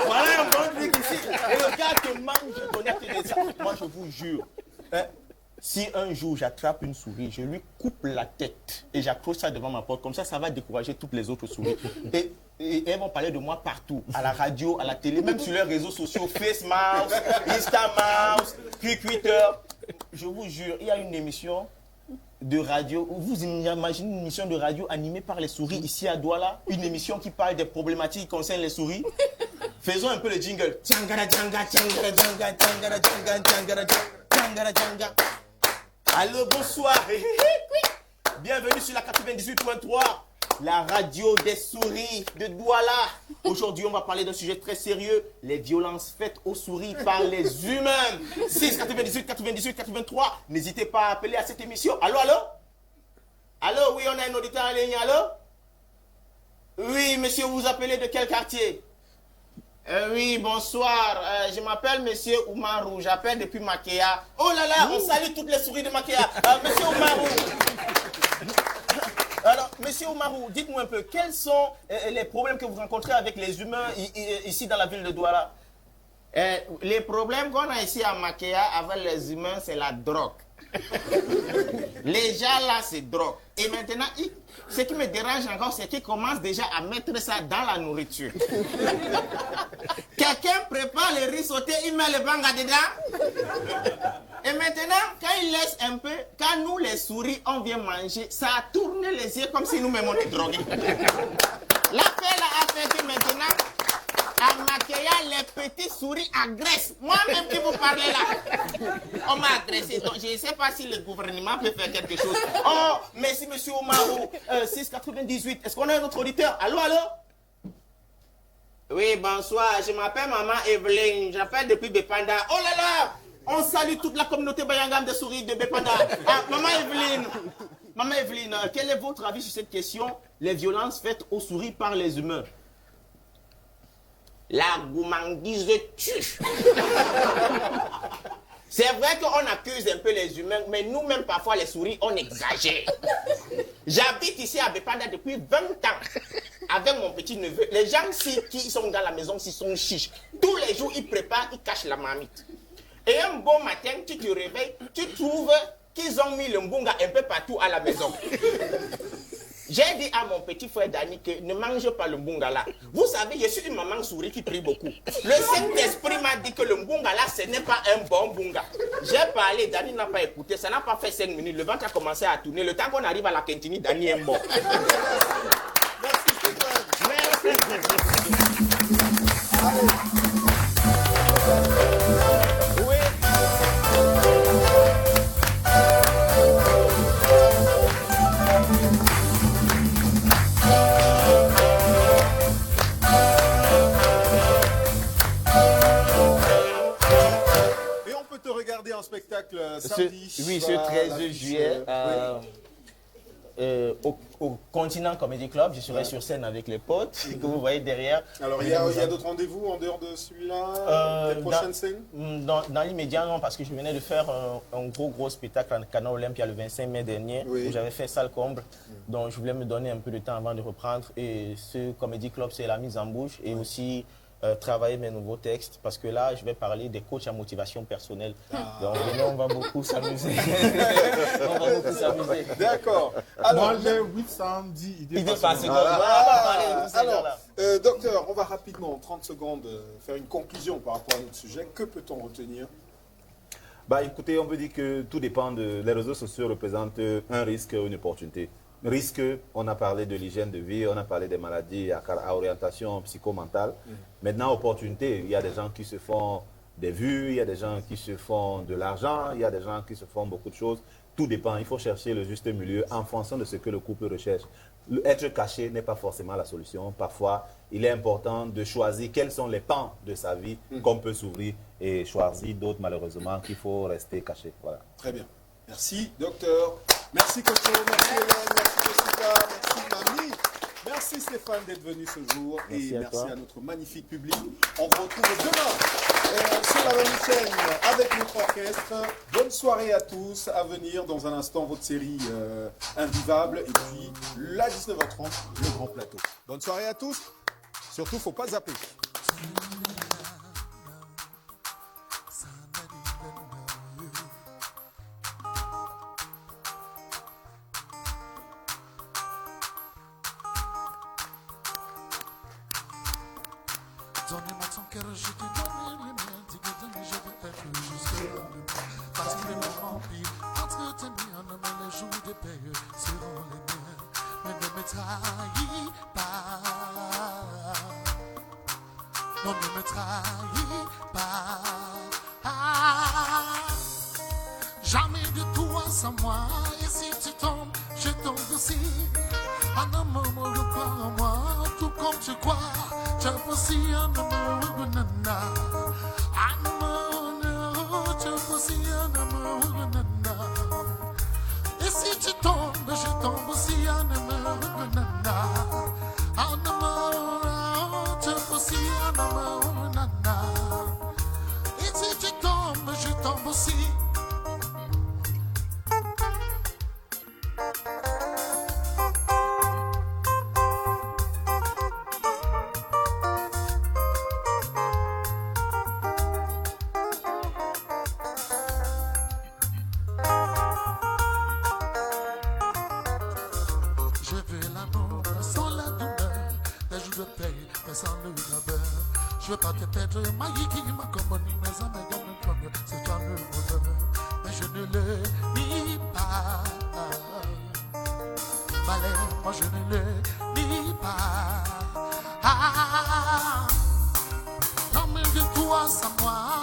Voilà un bon truc ici. Et le gars te mange ton acte de naissance. Moi, je vous jure, hein, si un jour j'attrape une souris, je lui coupe la tête et j'accroche ça devant ma porte. Comme ça va décourager toutes les autres souris. Et elles vont parler de moi partout. À la radio, à la télé, même sur les réseaux sociaux. FaceMouse, Instamouse, Twitter. Je vous jure, il y a une émission de radio. Vous imaginez une émission de radio animée par les souris ici à Douala? Une émission qui parle des problématiques qui concernent les souris? Faisons un peu le jingle. Allô, bonsoir. Bienvenue sur la 98.3, la radio des souris de Douala. Aujourd'hui, on va parler d'un sujet très sérieux, les violences faites aux souris par les humains. 6 98 98 83. N'hésitez pas à appeler à cette émission. Allô, allô? Allô, oui, on a un auditeur en ligne, allô? Oui, monsieur, vous appelez de quel quartier? Oui, bonsoir. Je m'appelle monsieur Oumarou. J'appelle depuis Makéa. Oh là là, on salue toutes les souris de Makéa. Monsieur Oumarou. Alors, monsieur Oumarou, dites-moi un peu, quels sont les problèmes que vous rencontrez avec les humains ici dans la ville de Douala? Les problèmes qu'on a ici à Makéa avec les humains, c'est la drogue. Les gens là, c'est drogue. Et maintenant, ce qui me dérange encore, c'est qu'ils commencent déjà à mettre ça dans la nourriture. Quelqu'un prépare le riz sauté, il met le banga dedans. Et maintenant, quand il laisse un peu, quand nous les souris, on vient manger, ça a tourné les yeux comme si nous-mêmes on est drogués. L'affaire là a fait que maintenant, à Makéa, les petits souris agressent. Moi-même qui vous parlez là, on m'a agressé. Donc, je ne sais pas si le gouvernement peut faire quelque chose. Oh, merci monsieur Oumarou. 698. Est-ce qu'on a un autre auditeur? Allô, allô? Oui, bonsoir. Je m'appelle maman Evelyne. J'appelle depuis Bepanda. Oh là là! On salue toute la communauté Bayangam des souris de Bepanda. Ah, maman Evelyne. Maman Evelyne, quel est votre avis sur cette question? Les violences faites aux souris par les humains? La gourmandise tue. C'est vrai qu'on accuse un peu les humains, mais nous-mêmes, parfois, les souris, on exagère. J'habite ici à Bepanda depuis 20 ans avec mon petit-neveu. Les gens qui sont dans la maison, s'ils sont chiches. Tous les jours, ils préparent, ils cachent la marmite. Et un bon matin, tu te réveilles, tu trouves qu'ils ont mis le mbunga un peu partout à la maison. J'ai dit à mon petit frère Dani que ne mange pas le mbunga là. Vous savez, je suis une maman souris qui prie beaucoup. Le Saint-Esprit m'a dit que le mbunga là, ce n'est pas un bon mbunga. J'ai parlé, Dani n'a pas écouté, ça n'a pas fait 5 minutes. Le ventre a commencé à tourner. Le temps qu'on arrive à la cantine, Dani est mort. En spectacle samedi. Ce 13 juillet au Continent Comedy Club. Je serai sur scène avec les potes que vous voyez derrière. Alors il y a d'autres rendez-vous en dehors de celui-là, des prochaines scènes? Dans l'immédiat, non, parce que je venais de faire un gros spectacle en Canal Olympia le 25 mai dernier, où j'avais fait salle comble. Donc je voulais me donner un peu de temps avant de reprendre. Et ce Comedy Club, c'est la mise en bouche et aussi travailler mes nouveaux textes, parce que là, je vais parler des coachs à motivation personnelle. Donc, on va beaucoup s'amuser. D'accord. Alors, moi, j'ai 810 idées passionnelles. Alors, docteur, on va rapidement, en 30 secondes, faire une conclusion par rapport à notre sujet. Que peut-on retenir? Écoutez, on peut dire que tout dépend les réseaux sociaux représentent un risque ou une opportunité. Risque, on a parlé de l'hygiène de vie, on a parlé des maladies à orientation psychomentale. Maintenant, opportunité, il y a des gens qui se font des vues, il y a des gens qui se font de l'argent, il y a des gens qui se font beaucoup de choses. Tout dépend, il faut chercher le juste milieu en fonction de ce que le couple recherche. Être caché n'est pas forcément la solution. Parfois, il est important de choisir quels sont les pans de sa vie qu'on peut s'ouvrir et choisir d'autres, malheureusement, qu'il faut rester caché. Voilà. Très bien. Merci, docteur. Merci, Coco. Merci, Hélène. Merci, Jessica. Merci, Mamie. Merci, Stéphane, d'être venu ce jour. Merci et à merci toi. à notre magnifique public. On vous retrouve demain sur la même chaîne avec notre orchestre. Bonne soirée à tous. À venir dans un instant, votre série Invivable. Et puis, la 19h30, le grand plateau. Bonne soirée à tous. Surtout, faut pas zapper. Donnez-moi ton cœur, je te donne les miens. Dis que demain je vais être jusqu'à parce que les moments pires entre tes miens, mais les jours de paix seront les miens. Mais ne me trahis pas. Non, ne me trahis pas. Jamais de toi sans moi. Et si tu tombes, je tombe aussi. Un amour me reprend en moi, tout comme tu crois. Je aussi un amour, nana. Un amour, je aussi un amour, nana. Et si tu tombes, je tombe aussi un amour, nana. Un amour, je aussi un amour, nana. Et si tu tombes, je tombe aussi. Je veux pas te perdre, ma yiki, ma compagnie, mes amis, dans le premier, c'est toi le bonheur. Mais je ne le nie pas. Balai, moi je ne le nie pas. L'homme de toi sans moi.